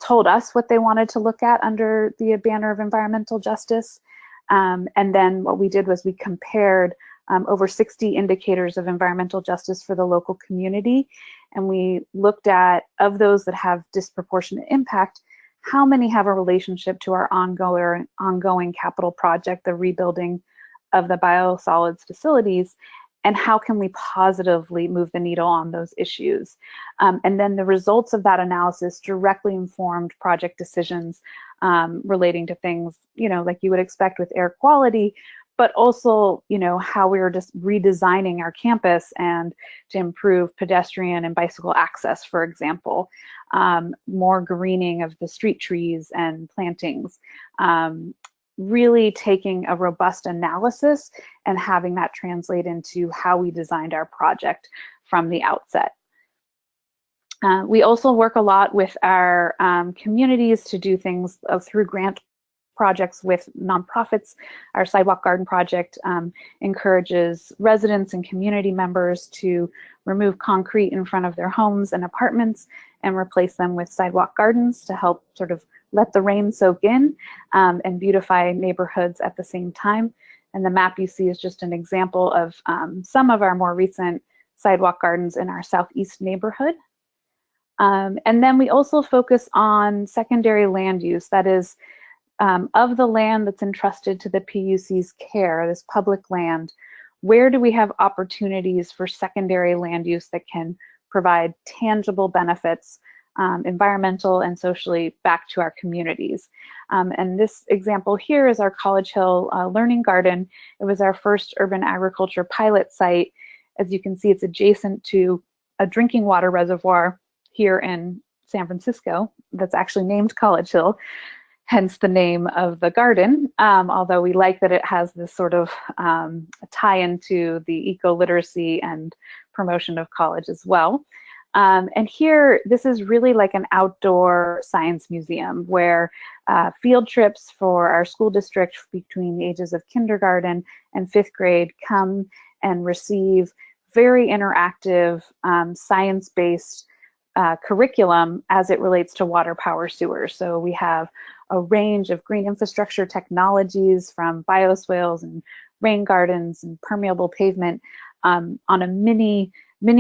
told us what they wanted to look at under the banner of environmental justice. And then what we did was we compared over 60 indicators of environmental justice for the local community. And we looked at, of those that have disproportionate impact, how many have a relationship to our ongoing capital project, the rebuilding of the biosolids facilities, and how can we positively move the needle on those issues. And then the results of that analysis directly informed project decisions relating to things, like you would expect with air quality, but also, how we were just redesigning our campus and to improve pedestrian and bicycle access, for example, more greening of the street trees and plantings, really taking a robust analysis and having that translate into how we designed our project from the outset. We also work a lot with our communities to do things through grant projects with nonprofits. Our Sidewalk Garden project encourages residents and community members to remove concrete in front of their homes and apartments and replace them with sidewalk gardens to help sort of let the rain soak in and beautify neighborhoods at the same time. And the map you see is just an example of some of our more recent sidewalk gardens in our southeast neighborhood. And then we also focus on secondary land use, that is, of the land that's entrusted to the PUC's care, this public land, where do we have opportunities for secondary land use that can provide tangible benefits, environmental and socially, back to our communities? And this example here is our College Hill Learning Garden. It was our first urban agriculture pilot site. As you can see, it's adjacent to a drinking water reservoir here in San Francisco that's actually named College Hill, hence the name of the garden, although we like that it has this sort of tie into the eco-literacy and promotion of college as well. And here, this is really like an outdoor science museum where field trips for our school district between the ages of kindergarten and 5th grade come and receive very interactive, science-based curriculum as it relates to water, power, sewer. So we have a range of green infrastructure technologies from bioswales and rain gardens and permeable pavement on a mini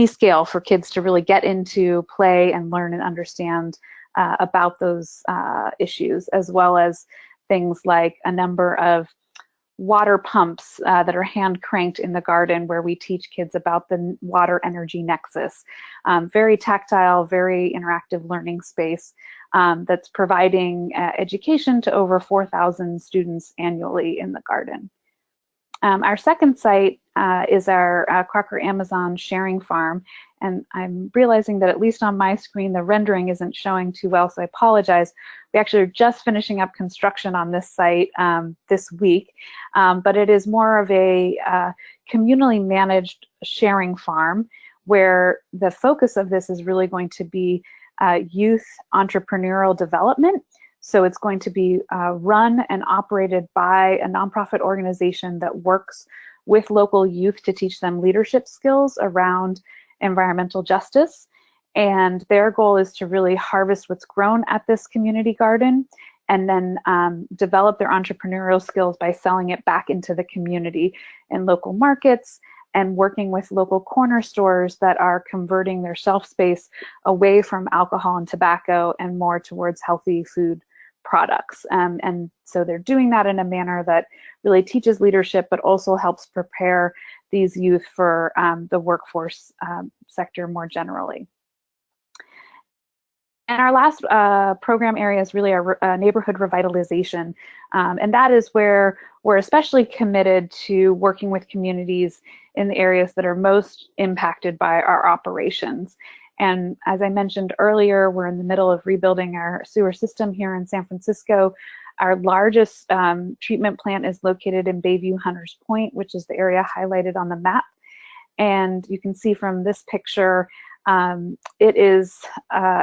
scale for kids to really get into, play, and learn and understand about those issues, as well as things like a number of water pumps that are hand cranked in the garden where we teach kids about the water energy nexus. Very tactile, very interactive learning space that's providing education to over 4,000 students annually in the garden. Our second site is our Crocker Amazon sharing farm. And I'm realizing that at least on my screen, the rendering isn't showing too well, so I apologize. We actually are just finishing up construction on this site this week, but it is more of a communally managed sharing farm where the focus of this is really going to be youth entrepreneurial development. So it's going to be run and operated by a nonprofit organization that works with local youth to teach them leadership skills around environmental justice. And their goal is to really harvest what's grown at this community garden and then develop their entrepreneurial skills by selling it back into the community in local markets and working with local corner stores that are converting their shelf space away from alcohol and tobacco and more towards healthy food products. And so they're doing that in a manner that really teaches leadership, but also helps prepare these youth for the workforce sector more generally. And our last program area is really our neighborhood revitalization. And that is where we're especially committed to working with communities in the areas that are most impacted by our operations. And as I mentioned earlier, we're in the middle of rebuilding our sewer system here in San Francisco. Our largest treatment plant is located in Bayview Hunters Point, which is the area highlighted on the map. And you can see from this picture It is,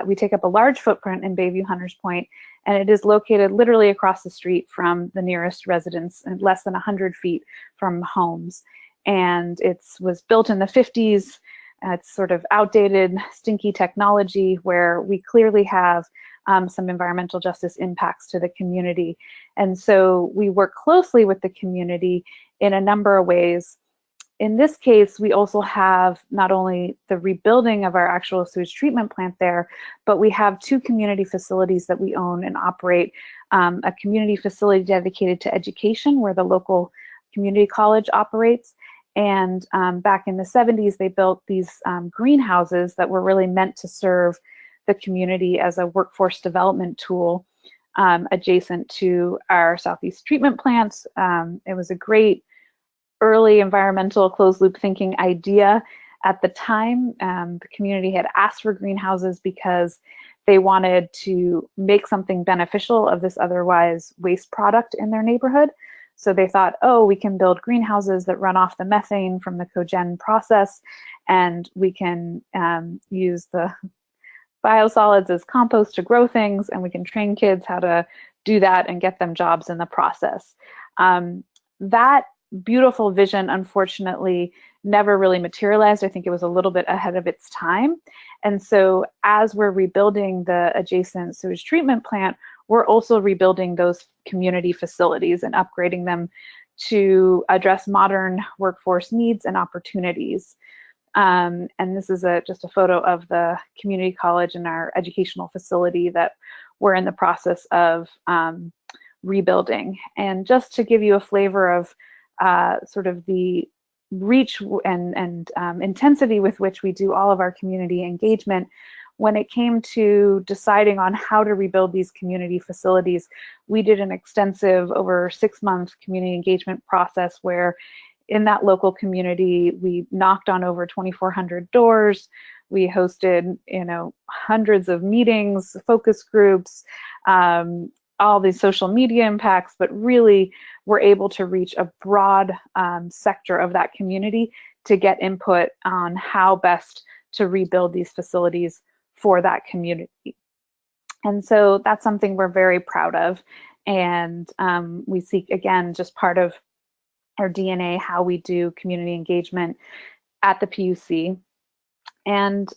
we take up a large footprint in Bayview Hunters Point, and it is located literally across the street from the nearest residence and less than 100 feet from homes. And it was built in the 50s. It's sort of outdated, stinky technology where we clearly have some environmental justice impacts to the community. And so we work closely with the community in a number of ways. In this case, we also have not only the rebuilding of our actual sewage treatment plant there, but we have 2 community facilities that we own and operate. A community facility dedicated to education where the local community college operates. And back in the 70s, they built these greenhouses that were really meant to serve the community as a workforce development tool adjacent to our Southeast treatment plants. It was a great early environmental closed loop thinking idea at the time. The community had asked for greenhouses because they wanted to make something beneficial of this otherwise waste product in their neighborhood. So they thought, oh, we can build greenhouses that run off the methane from the cogen process, and we can use the biosolids as compost to grow things, and we can train kids how to do that and get them jobs in the process. That beautiful vision, unfortunately, never really materialized. I think it was a little bit ahead of its time. And so as we're rebuilding the adjacent sewage treatment plant, we're also rebuilding those community facilities and upgrading them to address modern workforce needs and opportunities. And this is just a photo of the community college and our educational facility that we're in the process of rebuilding. And just to give you a flavor of sort of the reach and intensity with which we do all of our community engagement, when it came to deciding on how to rebuild these community facilities, we did an extensive over 6-month community engagement process where in that local community, we knocked on over 2,400 doors. We hosted, hundreds of meetings, focus groups, all these social media impacts, but really we're able to reach a broad sector of that community to get input on how best to rebuild these facilities for that community. And so that's something we're very proud of. And we seek, again, just part of our DNA, how we do community engagement at the PUC. And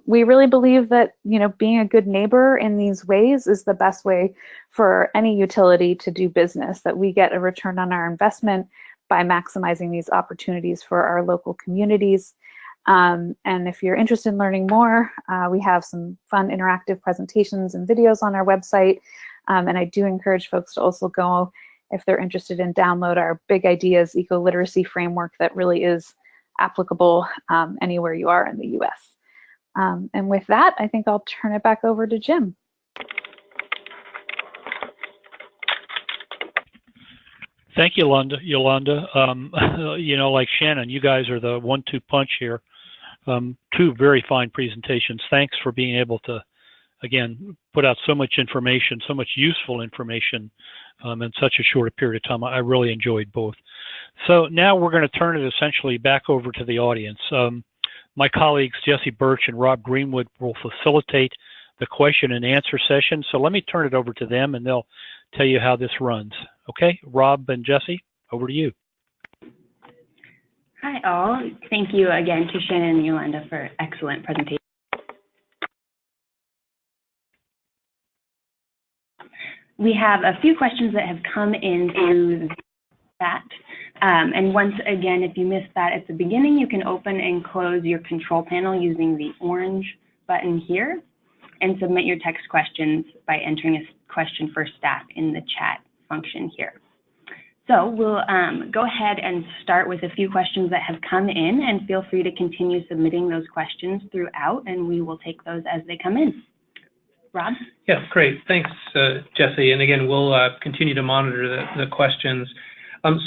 we really believe that, being a good neighbor in these ways is the best way for any utility to do business, that we get a return on our investment by maximizing these opportunities for our local communities. And if you're interested in learning more, we have some fun interactive presentations and videos on our website. And I do encourage folks to also go, if they're interested in download our Big Ideas Eco-Literacy Framework that really is applicable anywhere you are in the US. And with that, I think I'll turn it back over to Jim. Thank you, Yolanda. Like Shannon, you guys are the 1-2 punch here. 2 very fine presentations. Thanks for being able to, again, put out so much information, so much useful information in such a short period of time. I really enjoyed both. So now we're going to turn it essentially back over to the audience. My colleagues, Jesse Birch and Rob Greenwood, will facilitate the question and answer session. So let me turn it over to them and they'll tell you how this runs. Okay, Rob and Jesse, over to you. Hi all. Thank you again to Shannon and Yolanda for excellent presentation. We have a few questions that have come in through the chat. And once again, if you missed that at the beginning, you can open and close your control panel using the orange button here and submit your text questions by entering a question for staff in the chat function here. So we'll go ahead and start with a few questions that have come in, and feel free to continue submitting those questions throughout, and we will take those as they come in. Rob? Yeah, great. Thanks, Jesse. And again, we'll continue to monitor the questions.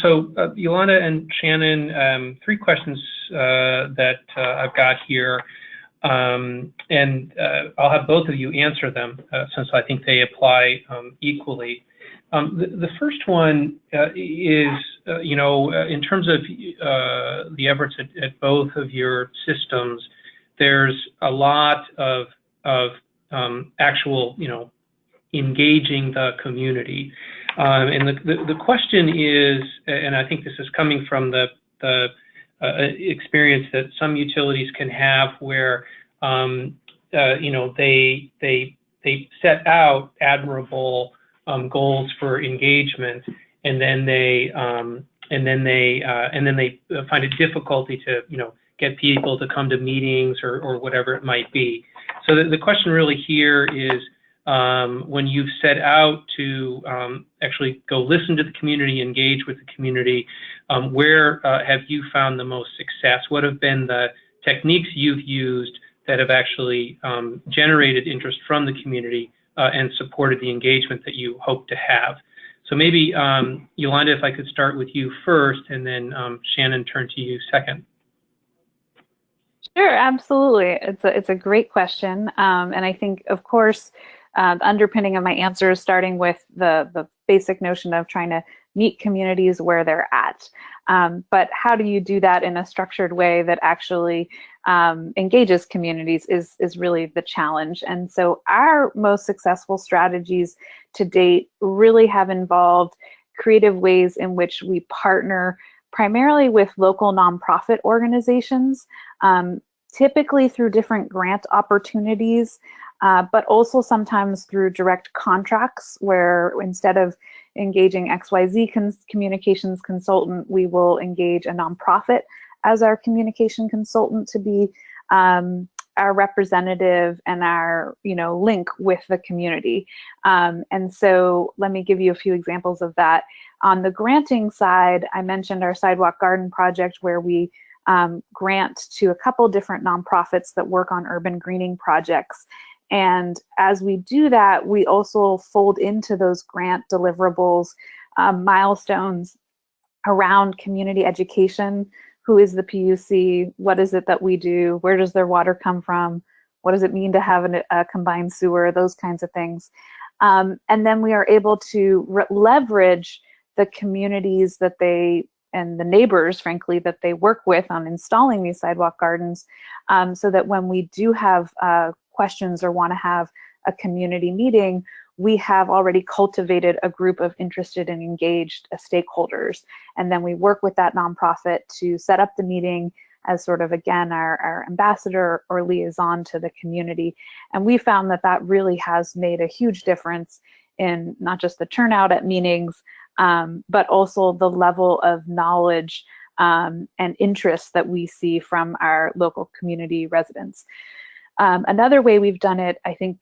So Yolanda and Shannon, 3 questions that I've got here. And I'll have both of you answer them since I think they apply equally. The first one is, in terms of the efforts at both of your systems there's a lot of actual, engaging the community. And the question is, and I think this is coming from the experience that some utilities can have where, they set out admirable goals for engagement, and then they find it difficulty to, get people to come to meetings or whatever it might be. So the question really here is, when you've set out to actually go listen to the community, engage with the community, where have you found the most success? What have been the techniques you've used that have actually generated interest from the community and supported the engagement that you hope to have? So maybe, Yolanda, if I could start with you first, and then Shannon, turn to you second. Sure, absolutely. It's a great question. And I think, of course, the underpinning of my answer is starting with the basic notion of trying to meet communities where they're at. But how do you do that in a structured way that actually engages communities is really the challenge. And so our most successful strategies to date really have involved creative ways in which we partner primarily with local nonprofit organizations, typically through different grant opportunities, but also sometimes through direct contracts where instead of engaging XYZ communications consultant, we will engage a nonprofit as our communication consultant to be our representative and our link with the community. And so let me give you a few examples of that. On the granting side, I mentioned our Sidewalk Garden project where we grant to a couple different nonprofits that work on urban greening projects. And as we do that, we also fold into those grant deliverables milestones around community education. Who is the PUC? What is it that we do? Where does their water come from? What does it mean to have a combined sewer? Those kinds of things. And then we are able to leverage the communities that they and the neighbors, frankly, that they work with on installing these sidewalk gardens, so that when we do have questions or want to have a community meeting, we have already cultivated a group of interested and engaged stakeholders. And then we work with that nonprofit to set up the meeting as sort of, again, our ambassador or liaison to the community. And we found that that really has made a huge difference in not just the turnout at meetings, but also the level of knowledge and interest that we see from our local community residents. Another way we've done it, I think,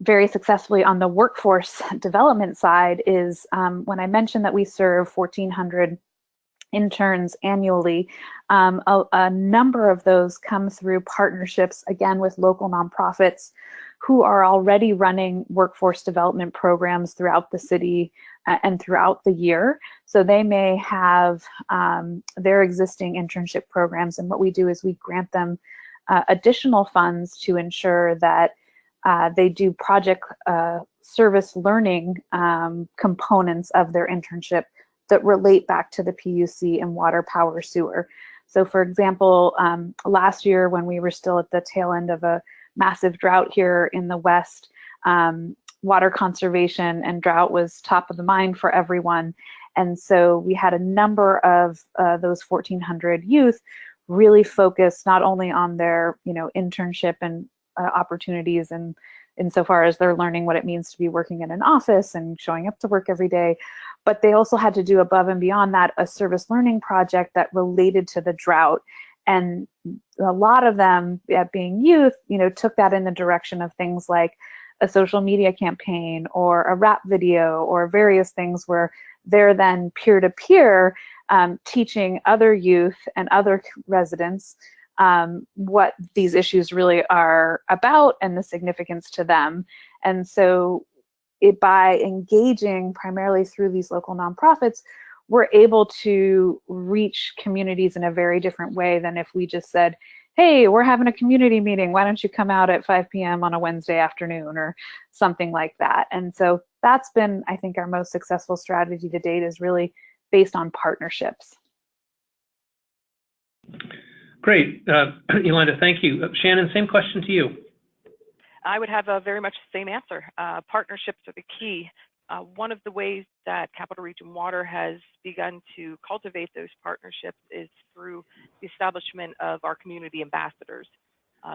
very successfully on the workforce development side is when I mentioned that we serve 1,400 interns annually, a number of those come through partnerships, again, with local nonprofits who are already running workforce development programs throughout the city and throughout the year. So they may have their existing internship programs, and what we do is we grant them additional funds to ensure that they do project service learning components of their internship that relate back to the PUC and water, power, sewer. So for example, last year when we were still at the tail end of a massive drought here in the West, water conservation and drought was top of the mind for everyone. And so we had a number of those 1,400 youth really focused not only on their internship and opportunities and insofar as they're learning what it means to be working in an office and showing up to work every day, but they also had to do above and beyond that a service learning project that related to the drought. And a lot of them, being youth, took that in the direction of things like a social media campaign or a rap video or various things where they're then peer-to-peer teaching other youth and other residents what these issues really are about and the significance to them. And so by engaging primarily through these local nonprofits, we're able to reach communities in a very different way than if we just said, hey, we're having a community meeting, why don't you come out at 5 p.m. on a Wednesday afternoon or something like that. And so that's been, I think, our most successful strategy to date, is really based on partnerships. Great. Yolanda, thank you. Shannon, same question to you. I would have a very much the same answer. Partnerships are the key. One of the ways that Capital Region Water has begun to cultivate those partnerships is through the establishment of our community ambassadors.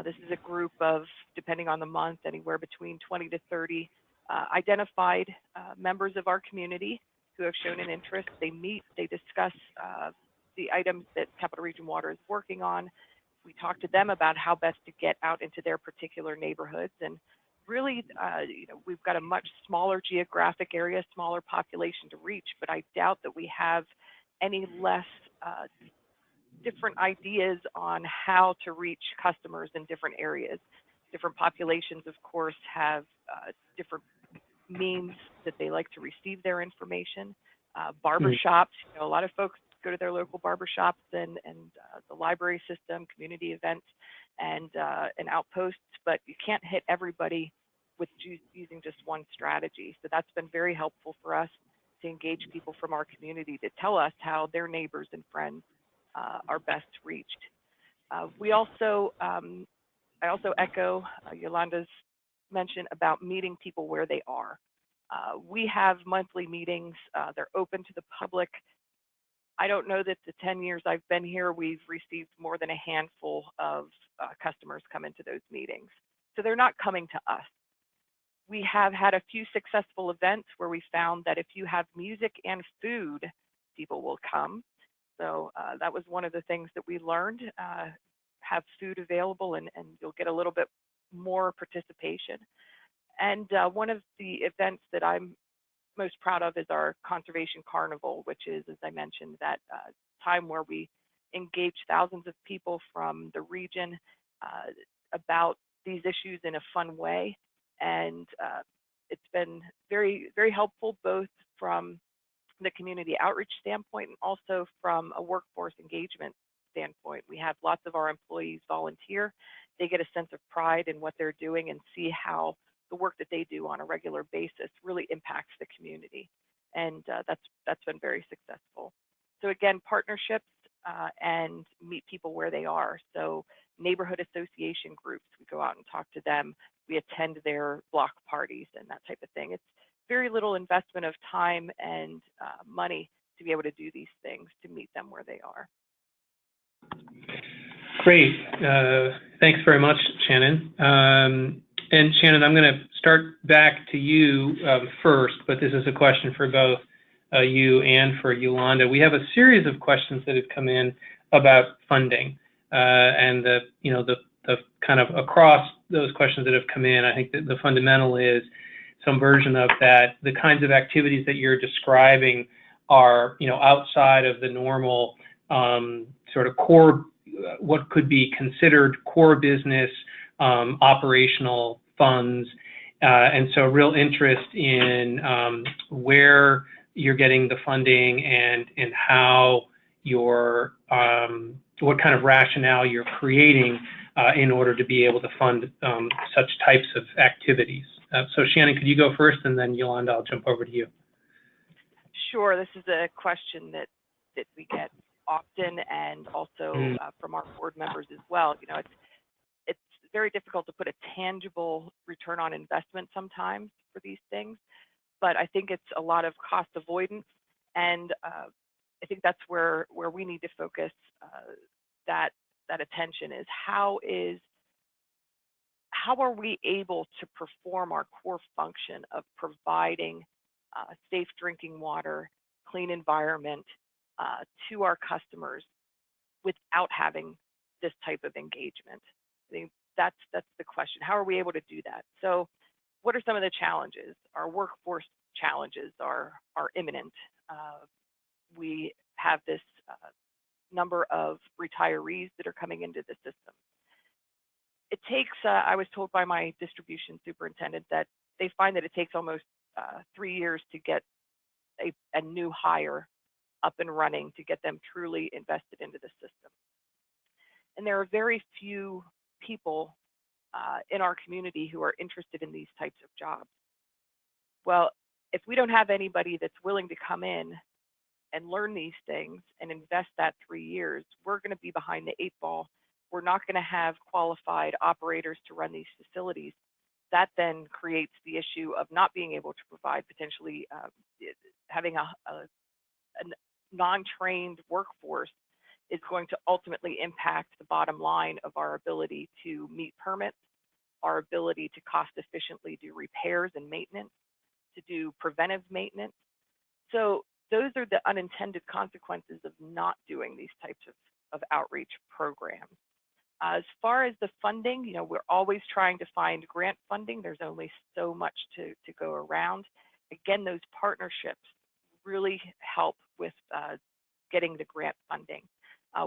This is a group of, depending on the month, anywhere between 20 to 30 identified members of our community who have shown an interest. They meet, they discuss the items that Capital Region Water is working on. We talk to them about how best to get out into their particular neighborhoods. And really, we've got a much smaller geographic area, smaller population to reach, but I doubt that we have any less different ideas on how to reach customers in different areas. Different populations, of course, have different means that they like to receive their information. Barbershops, a lot of folks go to their local barbershops and the library system, community events, and outposts, but you can't hit everybody with using just one strategy. So that's been very helpful for us to engage people from our community to tell us how their neighbors and friends are best reached. I also echo Yolanda's mention about meeting people where they are. We have monthly meetings. They're open to the public. I don't know that the 10 years I've been here, we've received more than a handful of customers come into those meetings. So they're not coming to us. We have had a few successful events where we found that if you have music and food, people will come. So that was one of the things that we learned, have food available and you'll get a little bit more participation. And one of the events that I'm most proud of is our Conservation Carnival, which is, as I mentioned, that time where we engage thousands of people from the region about these issues in a fun way. And it's been very, very helpful, both from the community outreach standpoint and also from a workforce engagement standpoint. We have lots of our employees volunteer. They get a sense of pride in what they're doing and see how the work that they do on a regular basis really impacts the community. And that's been very successful. So again, partnerships and meet people where they are. So neighborhood association groups, we go out and talk to them. We attend their block parties and that type of thing. It's very little investment of time and money to be able to do these things, to meet them where they are. Great. Thanks very much, Shannon. And Shannon, I'm going to start back to you first, but this is a question for both you and for Yolanda. We have a series of questions that have come in about funding, and the kind of across those questions that have come in, I think that the fundamental is some version of that. The kinds of activities that you're describing are, outside of the normal sort of core, what could be considered core business operational funds, and so real interest in where you're getting the funding and how you're, what kind of rationale you're creating in order to be able to fund such types of activities. So Shannon, could you go first, and then Yolanda, I'll jump over to you. Sure, this is a question that we get often, and also from our board members as well. It's very difficult to put a tangible return on investment sometimes for these things, but I think it's a lot of cost avoidance, and I think that's where we need to focus that attention is how are we able to perform our core function of providing safe drinking water, clean environment to our customers without having this type of engagement? I think that's the question. How are we able to do that? So what are some of the challenges? Our workforce challenges are imminent. We have this number of retirees that are coming into the system. It takes, I was told by my distribution superintendent that they find that it takes almost 3 years to get a new hire up and running, to get them truly invested into the system. And there are very few people in our community who are interested in these types of jobs. Well, if we don't have anybody that's willing to come in and learn these things and invest that 3 years, we're going to be behind the 8 ball. We're not going to have qualified operators to run these facilities. That then creates the issue of not being able to provide, potentially having a non-trained workforce is going to ultimately impact the bottom line of our ability to meet permits, our ability to cost efficiently do repairs and maintenance, to do preventive maintenance. So those are the unintended consequences of not doing these types of outreach programs. As far as the funding, you know, we're always trying to find grant funding. There's only so much to go around. Again, those partnerships really help with getting the grant funding.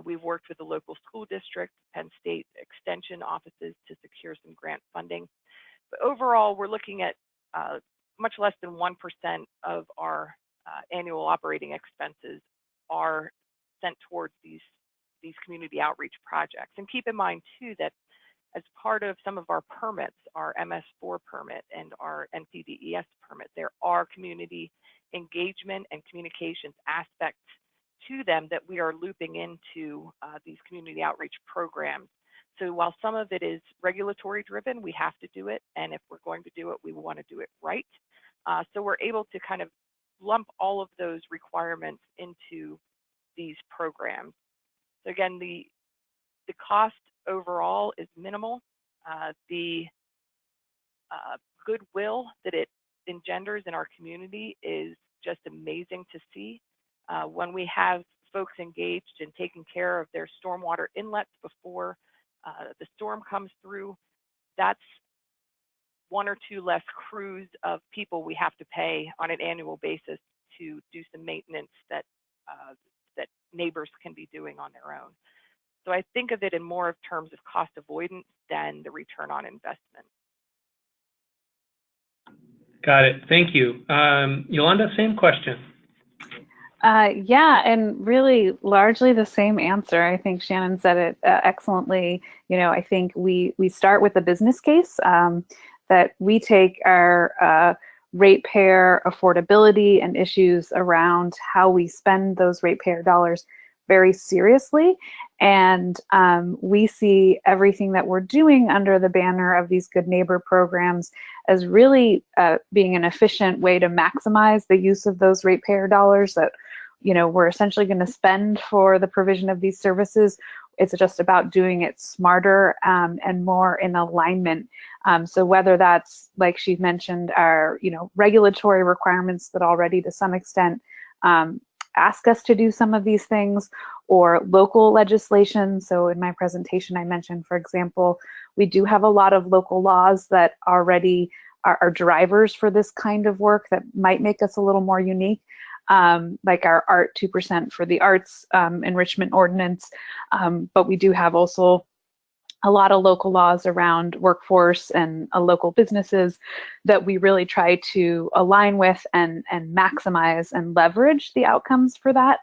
We've worked with the local school district, Penn State Extension offices to secure some grant funding. But overall, we're looking at much less than 1% of our annual operating expenses are sent towards these community outreach projects. And keep in mind too that as part of some of our permits, our MS4 permit and our NPDES permit, there are community engagement and communications aspects to them that we are looping into these community outreach programs. So while some of it is regulatory driven, we have to do it. And if we're going to do it, we want to do it right. So we're able to kind of lump all of those requirements into these programs. So again, the cost overall is minimal. The goodwill that it engenders in our community is just amazing to see. When we have folks engaged in taking care of their stormwater inlets before the storm comes through, that's 1 or 2 less crews of people we have to pay on an annual basis to do some maintenance that that neighbors can be doing on their own. So I think of it in more of terms of cost avoidance than the return on investment. Got it. Thank you. Yolanda, same question. Yeah, and really largely the same answer. I think Shannon said it excellently. You know, I think we start with the business case, that we take our ratepayer affordability and issues around how we spend those ratepayer dollars very seriously. And we see everything that we're doing under the banner of these good neighbor programs as really being an efficient way to maximize the use of those ratepayer dollars that, you know, we're essentially going to spend for the provision of these services. It's just about doing it smarter and more in alignment. So whether that's, like she mentioned, our, you know, regulatory requirements that already to some extent ask us to do some of these things, or local legislation. So in my presentation, I mentioned, for example, we do have a lot of local laws that already are drivers for this kind of work that might make us a little more unique. Like our Art 2% for the arts enrichment ordinance, but we do have also a lot of local laws around workforce and local businesses that we really try to align with and maximize and leverage the outcomes for that.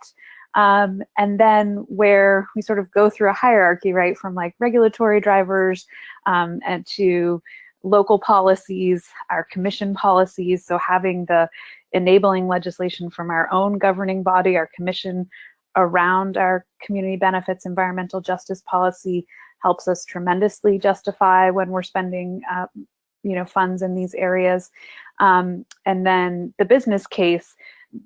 And then where we sort of go through a hierarchy, right, from like regulatory drivers and to local policies, our commission policies, so having the enabling legislation from our own governing body, our commission around our community benefits, environmental justice policy helps us tremendously justify when we're spending you know, funds in these areas. And then the business case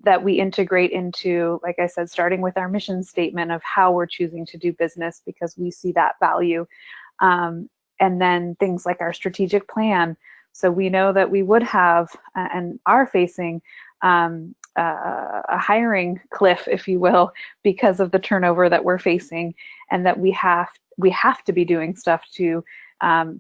that we integrate into, like I said, starting with our mission statement of how we're choosing to do business because we see that value. And then things like our strategic plan. So we know that we would have and are facing a hiring cliff, if you will, because of the turnover that we're facing, and that we have to be doing stuff to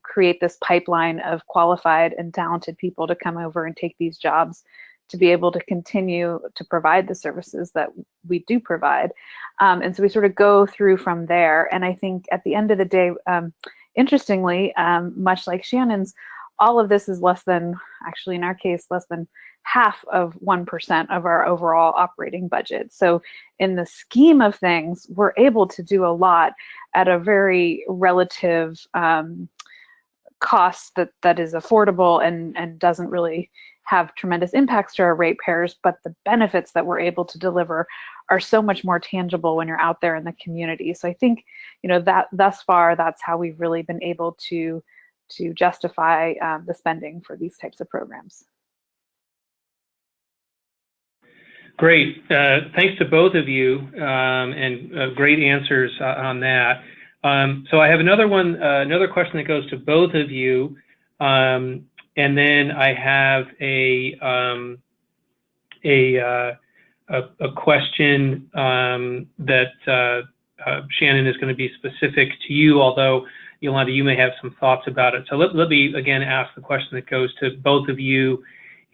create this pipeline of qualified and talented people to come over and take these jobs to be able to continue to provide the services that we do provide. And so we sort of go through from there. And I think at the end of the day, interestingly, much like Shannon's, all of this is less than, actually in our case, less than half of 1% of our overall operating budget. So in the scheme of things, we're able to do a lot at a very relative cost that is affordable and doesn't really have tremendous impacts to our ratepayers, but the benefits that we're able to deliver are so much more tangible when you're out there in the community. So I think, that thus far, that's how we've really been able to justify the spending for these types of programs. Great. Thanks to both of you, and great answers on that. So I have another question that goes to both of you, and then I have a question that Shannon is going to be specific to you, although Yolanda, you may have some thoughts about it. So let me again ask the question that goes to both of you.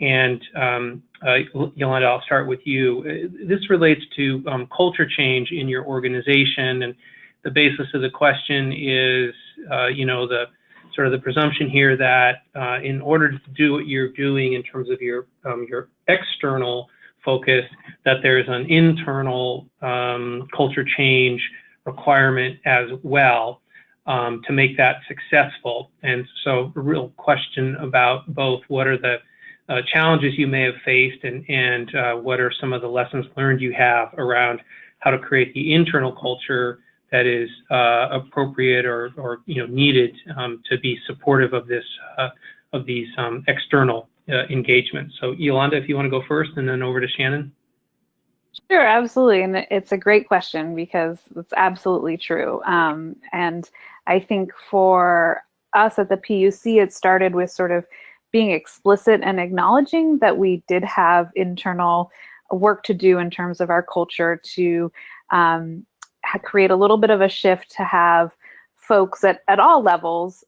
And Yolanda, I'll start with you. This relates to culture change in your organization, and the basis of the question is, the sort of the presumption here that in order to do what you're doing in terms of your external focus, that there's an internal culture change requirement as well to make that successful. And so, a real question about both what are the challenges you may have faced, and what are some of the lessons learned you have around how to create the internal culture that is appropriate or needed to be supportive of this of these external engagements. So Yolanda, if you want to go first, and then over to Shannon. Sure, absolutely, and it's a great question because it's absolutely true. And I think for us at the PUC, it started with sort of being explicit and acknowledging that we did have internal work to do in terms of our culture to create a little bit of a shift to have folks at all levels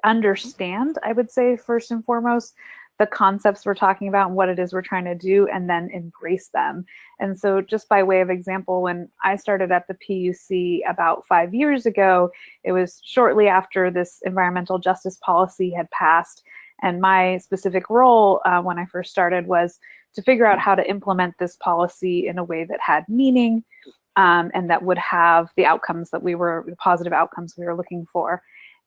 understand, I would say, first and foremost, the concepts we're talking about and what it is we're trying to do, and then embrace them. And so just by way of example, when I started at the PUC about 5 years ago, it was shortly after this environmental justice policy had passed. And my specific role when I first started was to figure out how to implement this policy in a way that had meaning and that would have the outcomes that the positive outcomes we were looking for.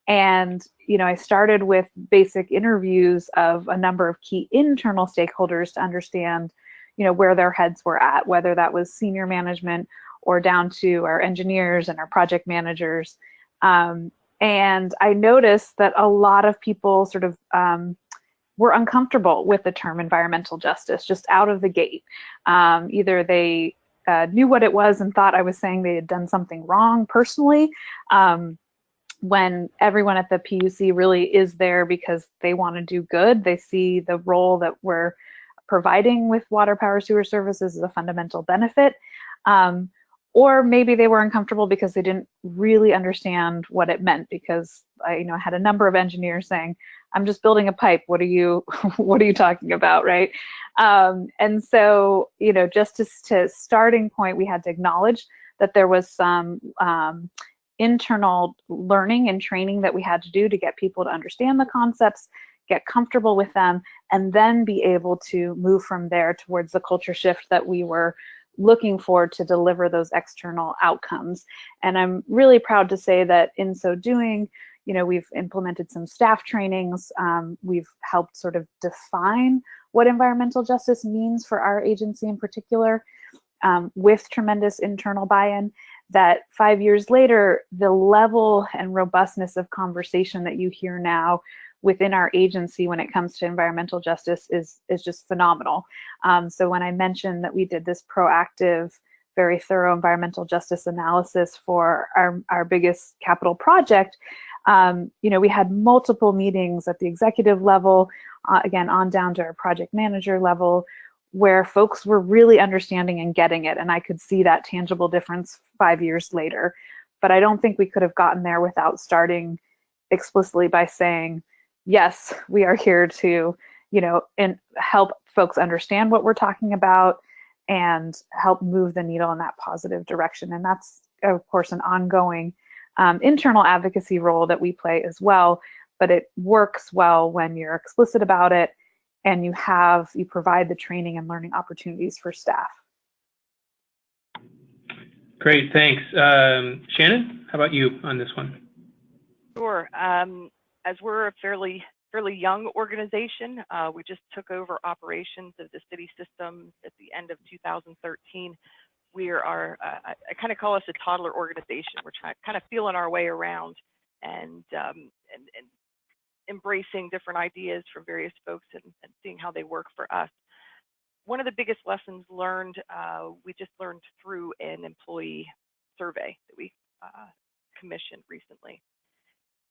And, I started with basic interviews of a number of key internal stakeholders to understand, where their heads were at, whether that was senior management or down to our engineers and our project managers. And I noticed that a lot of people sort of were uncomfortable with the term environmental justice just out of the gate. Either they knew what it was and thought I was saying they had done something wrong personally, when everyone at the PUC really is there because they want to do good. They see the role that we're providing with water, power, sewer services as a fundamental benefit. Or maybe they were uncomfortable because they didn't really understand what it meant, because I had a number of engineers saying, I'm just building a pipe. What are you talking about, right? And so, just to starting point, we had to acknowledge that there was some internal learning and training that we had to do to get people to understand the concepts, get comfortable with them, and then be able to move from there towards the culture shift that we were looking for to deliver those external outcomes. And I'm really proud to say that in so doing, we've implemented some staff trainings. We've helped sort of define what environmental justice means for our agency in particular, with tremendous internal buy-in, that 5 years later, the level and robustness of conversation that you hear now within our agency when it comes to environmental justice is just phenomenal. So when I mentioned that we did this proactive, very thorough environmental justice analysis for our biggest capital project, we had multiple meetings at the executive level, again, on down to our project manager level, where folks were really understanding and getting it. And I could see that tangible difference 5 years later. But I don't think we could have gotten there without starting explicitly by saying, yes, we are here to, and help folks understand what we're talking about and help move the needle in that positive direction. And that's, of course, an ongoing internal advocacy role that we play as well. But it works well when you're explicit about it and you provide the training and learning opportunities for staff. Great, thanks. Shannon, how about you on this one? Sure. As we're a fairly fairly young organization. We just took over operations of the city system at the end of 2013. We are, I kind of call us a toddler organization. We're kind of feeling our way around and embracing different ideas from various folks and seeing how they work for us. One of the biggest lessons learned, we just learned through an employee survey that we commissioned recently.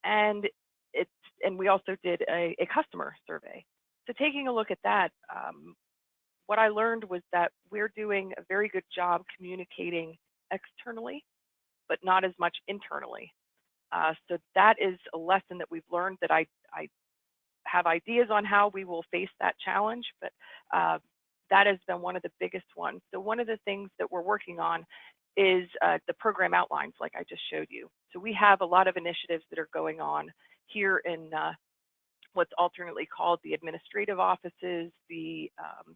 And we also did a customer survey. So taking a look at that, what I learned was that we're doing a very good job communicating externally, but not as much internally. So that is a lesson that we've learned, that I have ideas on how we will face that challenge, but that has been one of the biggest ones. So one of the things that we're working on is the program outlines, like I just showed you. So we have a lot of initiatives that are going on here in what's alternately called the administrative offices, the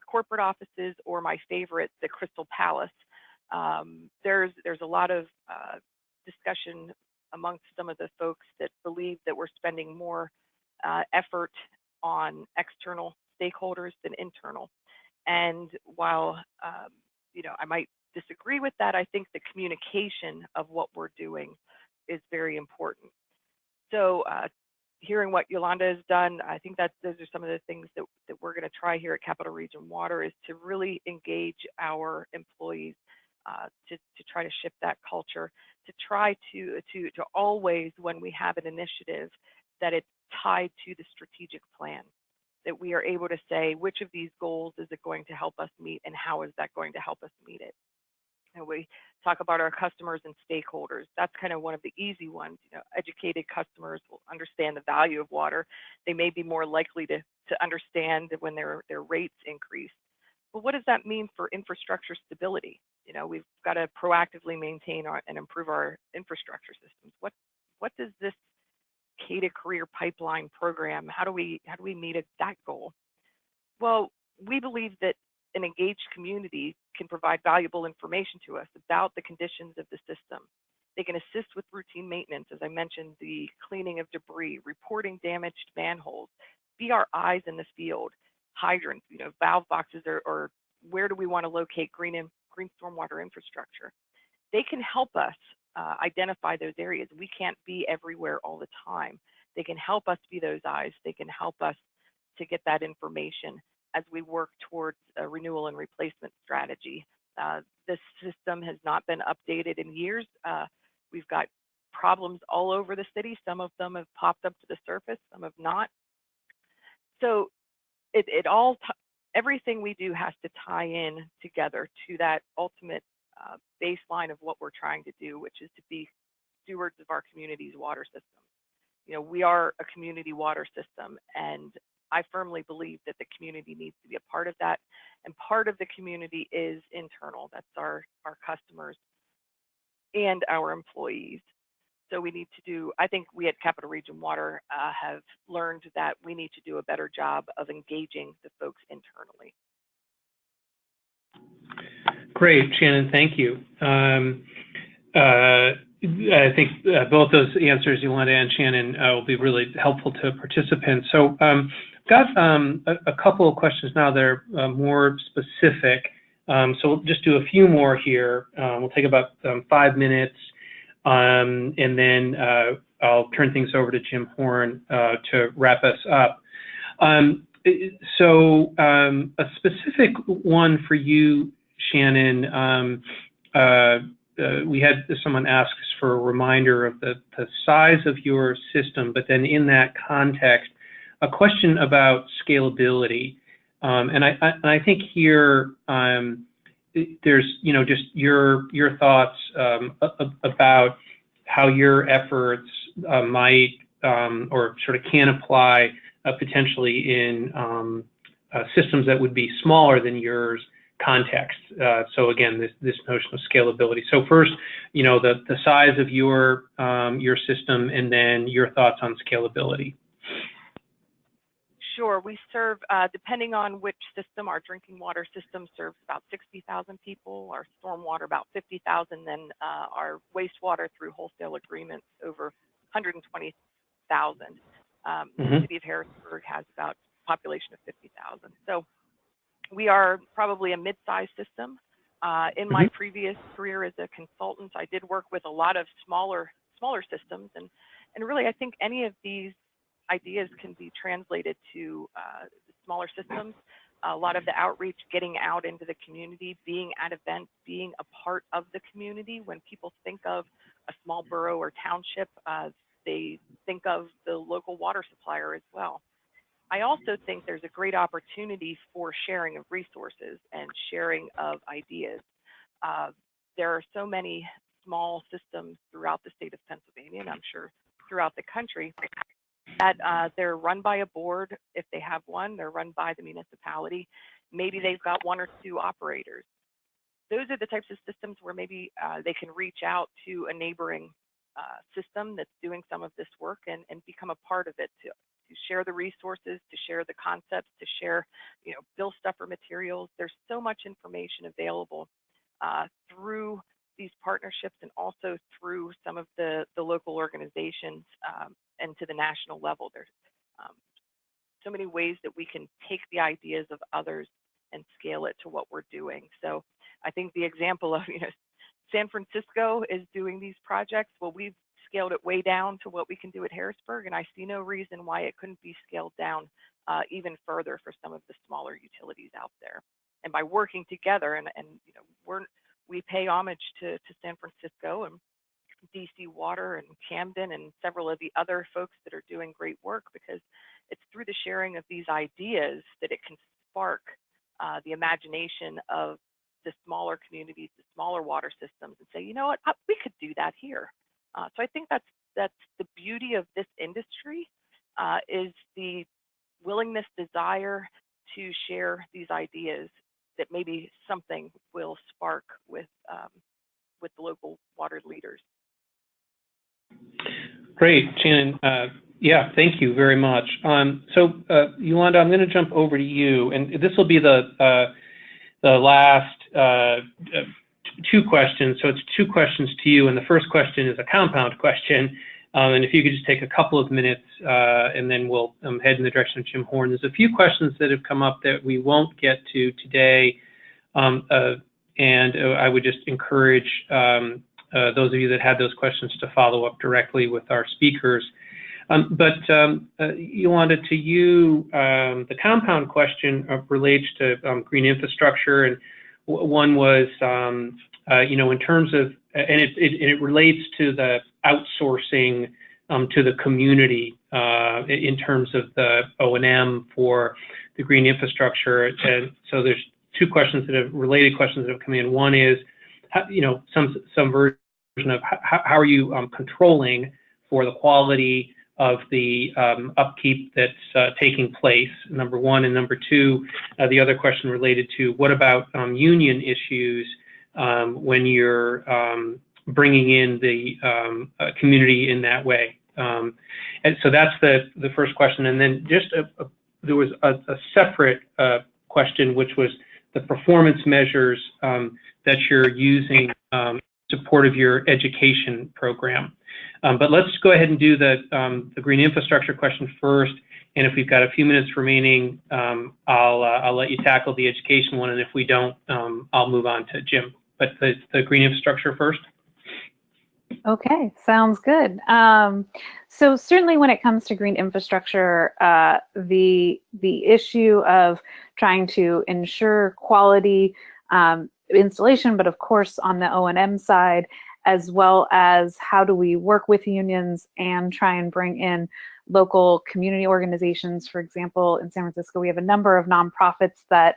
corporate offices, or my favorite, the Crystal Palace. There's a lot of discussion amongst some of the folks that believe that we're spending more effort on external stakeholders than internal. And while I might disagree with that, I think the communication of what we're doing is very important. So hearing what Yolanda has done, I think that those are some of the things that we're going to try here at Capital Region Water, is to really engage our employees, to try to shift that culture, to try to always, when we have an initiative, that it's tied to the strategic plan, that we are able to say which of these goals is it going to help us meet and how is that going to help us meet it. And we talk about our customers and stakeholders. That's kind of one of the easy ones. Educated customers will understand the value of water. They may be more likely to understand when their rates increase. But what does that mean for infrastructure stability? We've got to proactively maintain and improve our infrastructure systems. What does this K to Career Pipeline program, how do we meet that goal? Well, we believe that an engaged community can provide valuable information to us about the conditions of the system. They can assist with routine maintenance, as I mentioned, the cleaning of debris, reporting damaged manholes, be our eyes in the field, hydrants, valve boxes, or where do we want to locate green stormwater infrastructure. They can help us identify those areas. We can't be everywhere all the time. They can help us be those eyes. They can help us to get that information as we work towards a renewal and replacement strategy. This system has not been updated in years. We've got problems all over the city. Some of them have popped up to the surface, some have not. So everything we do has to tie in together to that ultimate baseline of what we're trying to do, which is to be stewards of our community's water system. We are a community water system, and I firmly believe that the community needs to be a part of that. And part of the community is internal. That's our customers and our employees. So we need to do, I think we at Capital Region Water have learned that we need to do a better job of engaging the folks internally. Great, Shannon, thank you. I think both those answers, Yolanda and Shannon, will be really helpful to participants. So got a couple of questions now that are more specific. So we'll just do a few more here. We'll take about 5 minutes, and then I'll turn things over to Jim Horn to wrap us up. So a specific one for you, Shannon. We had someone ask us for a reminder of the size of your system, but then in that context, a question about scalability. And I think here there's just your thoughts about how your efforts might or sort of can apply potentially in systems that would be smaller than yours context. So again, this notion of scalability. So first, the size of your system, and then your thoughts on scalability. Sure. We serve, depending on which system, our drinking water system serves about 60,000 people, our stormwater about 50,000, then our wastewater through wholesale agreements over 120,000. The city of Harrisburg has about a population of 50,000. So we are probably a mid-sized system. In my previous career as a consultant, I did work with a lot of smaller systems, and really I think any of these ideas can be translated to smaller systems. A lot of the outreach, getting out into the community, being at events, being a part of the community. When people think of a small borough or township, they think of the local water supplier as well. I also think there's a great opportunity for sharing of resources and sharing of ideas. There are so many small systems throughout the state of Pennsylvania, and I'm sure throughout the country, that they're run by a board. If they have one, they're run by the municipality. Maybe they've got one or two operators. Those are the types of systems where maybe they can reach out to a neighboring system that's doing some of this work and become a part of it, to share the resources, to share the concepts, to share, bill stuffer materials. There's so much information available through these partnerships, and also through some of the local organizations and to the national level. There's so many ways that we can take the ideas of others and scale it to what we're doing. So I think the example of, San Francisco is doing these projects. Well, we've scaled it way down to what we can do at Harrisburg, and I see no reason why it couldn't be scaled down even further for some of the smaller utilities out there. And by working together, and we pay homage to San Francisco and DC Water and Camden and several of the other folks that are doing great work, because it's through the sharing of these ideas that it can spark the imagination of the smaller communities, the smaller water systems, and say, you know what, we could do that here. So I think that's the beauty of this industry, is the willingness, desire to share these ideas that maybe something will spark with the local water leaders. Great, Shannon. Yeah, thank you very much. So, Yolanda, I'm going to jump over to you, and this will be the last two questions. So it's two questions to you, and the first question is a compound question. And if you could just take a couple of minutes, and then we'll head in the direction of Jim Horn. There's a few questions that have come up that we won't get to today, and I would just encourage those of you that had those questions to follow up directly with our speakers. But Yolanda, to you, the compound question relates to green infrastructure, and one was, in terms of, and it relates to the outsourcing to the community in terms of the O&M for the green infrastructure. And so there's two questions that have related questions that have come in. One is, some version of how are you controlling for the quality of the upkeep that's taking place, number one, and number two, the other question related to what about union issues when you're bringing in the community in that way. And so that's the first question. And then just there was a separate question, which was the performance measures that you're using in support of your education program. But let's go ahead and do the green infrastructure question first. And if we've got a few minutes remaining, I'll let you tackle the education one. And if we don't, I'll move on to Jim. But the green infrastructure first. Okay, sounds good. So certainly when it comes to green infrastructure, the issue of trying to ensure quality installation, but of course on the O&M side, as well as how do we work with unions and try and bring in local community organizations. For example, in San Francisco, we have a number of nonprofits that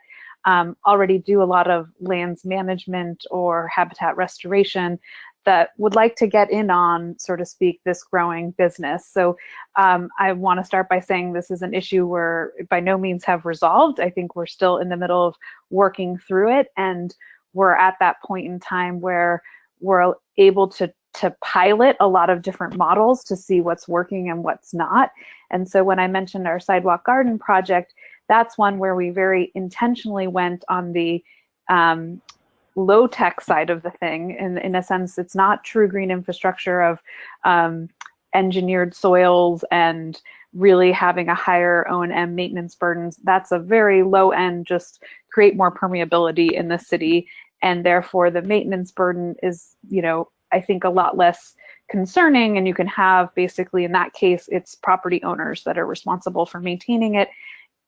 already do a lot of lands management or habitat restoration that would like to get in on, so to speak, this growing business. So I want to start by saying this is an issue we're by no means have resolved. I think we're still in the middle of working through it, and we're at that point in time where we're able to pilot a lot of different models to see what's working and what's not. And so when I mentioned our sidewalk garden project, that's one where we very intentionally went on the low-tech side of the thing. In a sense, it's not true green infrastructure of engineered soils and really having a higher O&M maintenance burdens, that's a very low end, just create more permeability in the city. And therefore the maintenance burden is, I think a lot less concerning, and you can have basically in that case, it's property owners that are responsible for maintaining it,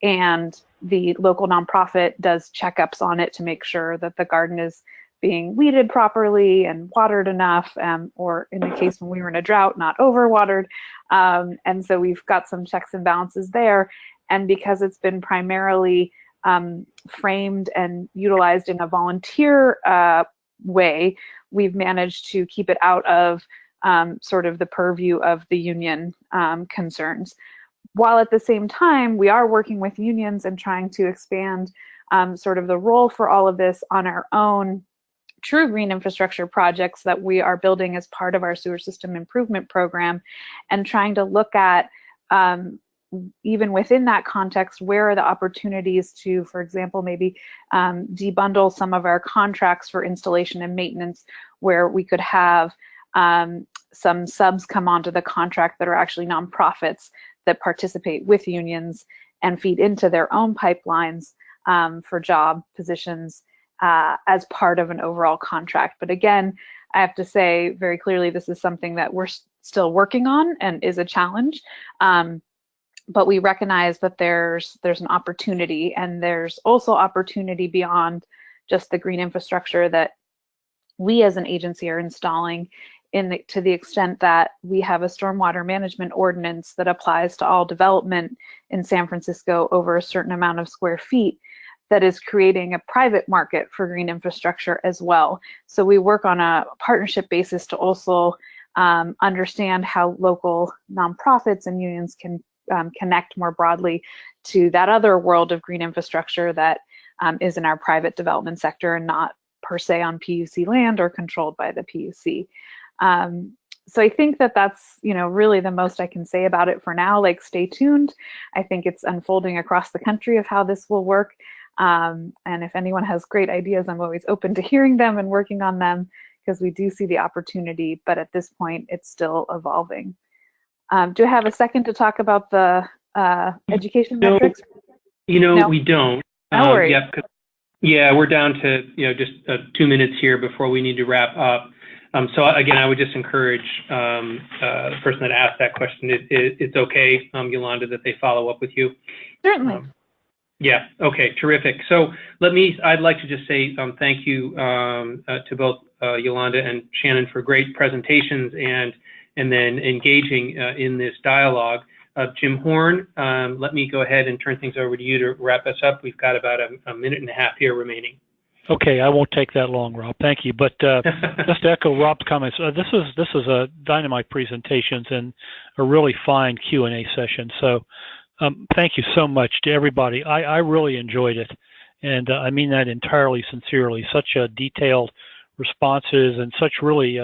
and the local nonprofit does checkups on it to make sure that the garden is being weeded properly and watered enough, or in the case when we were in a drought, not overwatered. And so we've got some checks and balances there. And because it's been primarily framed and utilized in a volunteer way, we've managed to keep it out of sort of the purview of the union concerns. While at the same time, we are working with unions and trying to expand sort of the role for all of this on our own true green infrastructure projects that we are building as part of our sewer system improvement program, and trying to look at even within that context, where are the opportunities to, for example, maybe debundle some of our contracts for installation and maintenance, where we could have some subs come onto the contract that are actually nonprofits that participate with unions and feed into their own pipelines for job positions as part of an overall contract. But again, I have to say very clearly, this is something that we're still working on and is a challenge. But we recognize that there's an opportunity, and there's also opportunity beyond just the green infrastructure that we as an agency are installing, to the extent that we have a stormwater management ordinance that applies to all development in San Francisco over a certain amount of square feet, that is creating a private market for green infrastructure as well. So we work on a partnership basis to also understand how local nonprofits and unions can connect more broadly to that other world of green infrastructure that is in our private development sector and not per se on PUC land or controlled by the PUC. So I think that that's, really the most I can say about it for now. Like, stay tuned. I think it's unfolding across the country of how this will work. And if anyone has great ideas, I'm always open to hearing them and working on them, because we do see the opportunity, but at this point, it's still evolving. Do I have a second to talk about the education metrics? No. We don't. No worries. Yeah, we're down to just 2 minutes here before we need to wrap up. So again, I would just encourage the person that asked that question, it's okay, Yolanda, that they follow up with you. Certainly. Yeah. Okay. Terrific. So I'd like to just say thank you to both Yolanda and Shannon for great presentations and then engaging in this dialogue. Jim Horn, let me go ahead and turn things over to you to wrap us up. We've got about a minute and a half here remaining. Okay, I won't take that long, Rob. Thank you. But just to echo Rob's comments, this is a dynamite presentations and a really fine Q&A session. So thank you so much to everybody. I really enjoyed it, and I mean that entirely sincerely. Such detailed responses and such really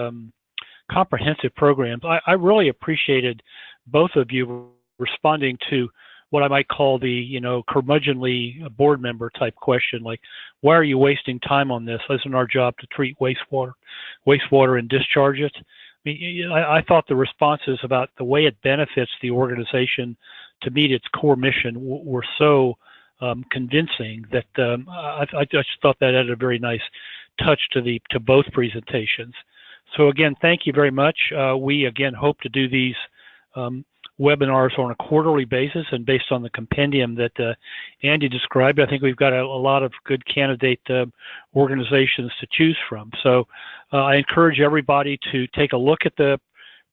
comprehensive programs. I really appreciated both of you responding to what I might call the, curmudgeonly board member type question, like, why are you wasting time on this? Isn't our job to treat wastewater and discharge it? I mean, I thought the responses about the way it benefits the organization to meet its core mission were so convincing that I just thought that added a very nice touch to both presentations. So again, thank you very much. We again hope to do these webinars on a quarterly basis, and based on the compendium that Andy described, I think we've got a lot of good candidate organizations to choose from. So I encourage everybody to take a look at the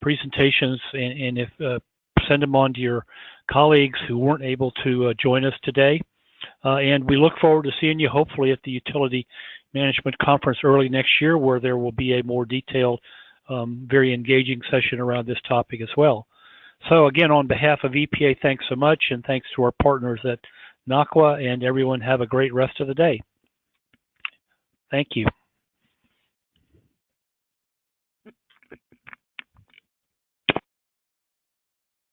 presentations and if send them on to your colleagues who weren't able to join us today. And we look forward to seeing you hopefully at the Utility Management Conference early next year, where there will be a more detailed, very engaging session around this topic as well. So again, on behalf of EPA, thanks so much, and thanks to our partners at NACWA, and everyone have a great rest of the day. Thank you.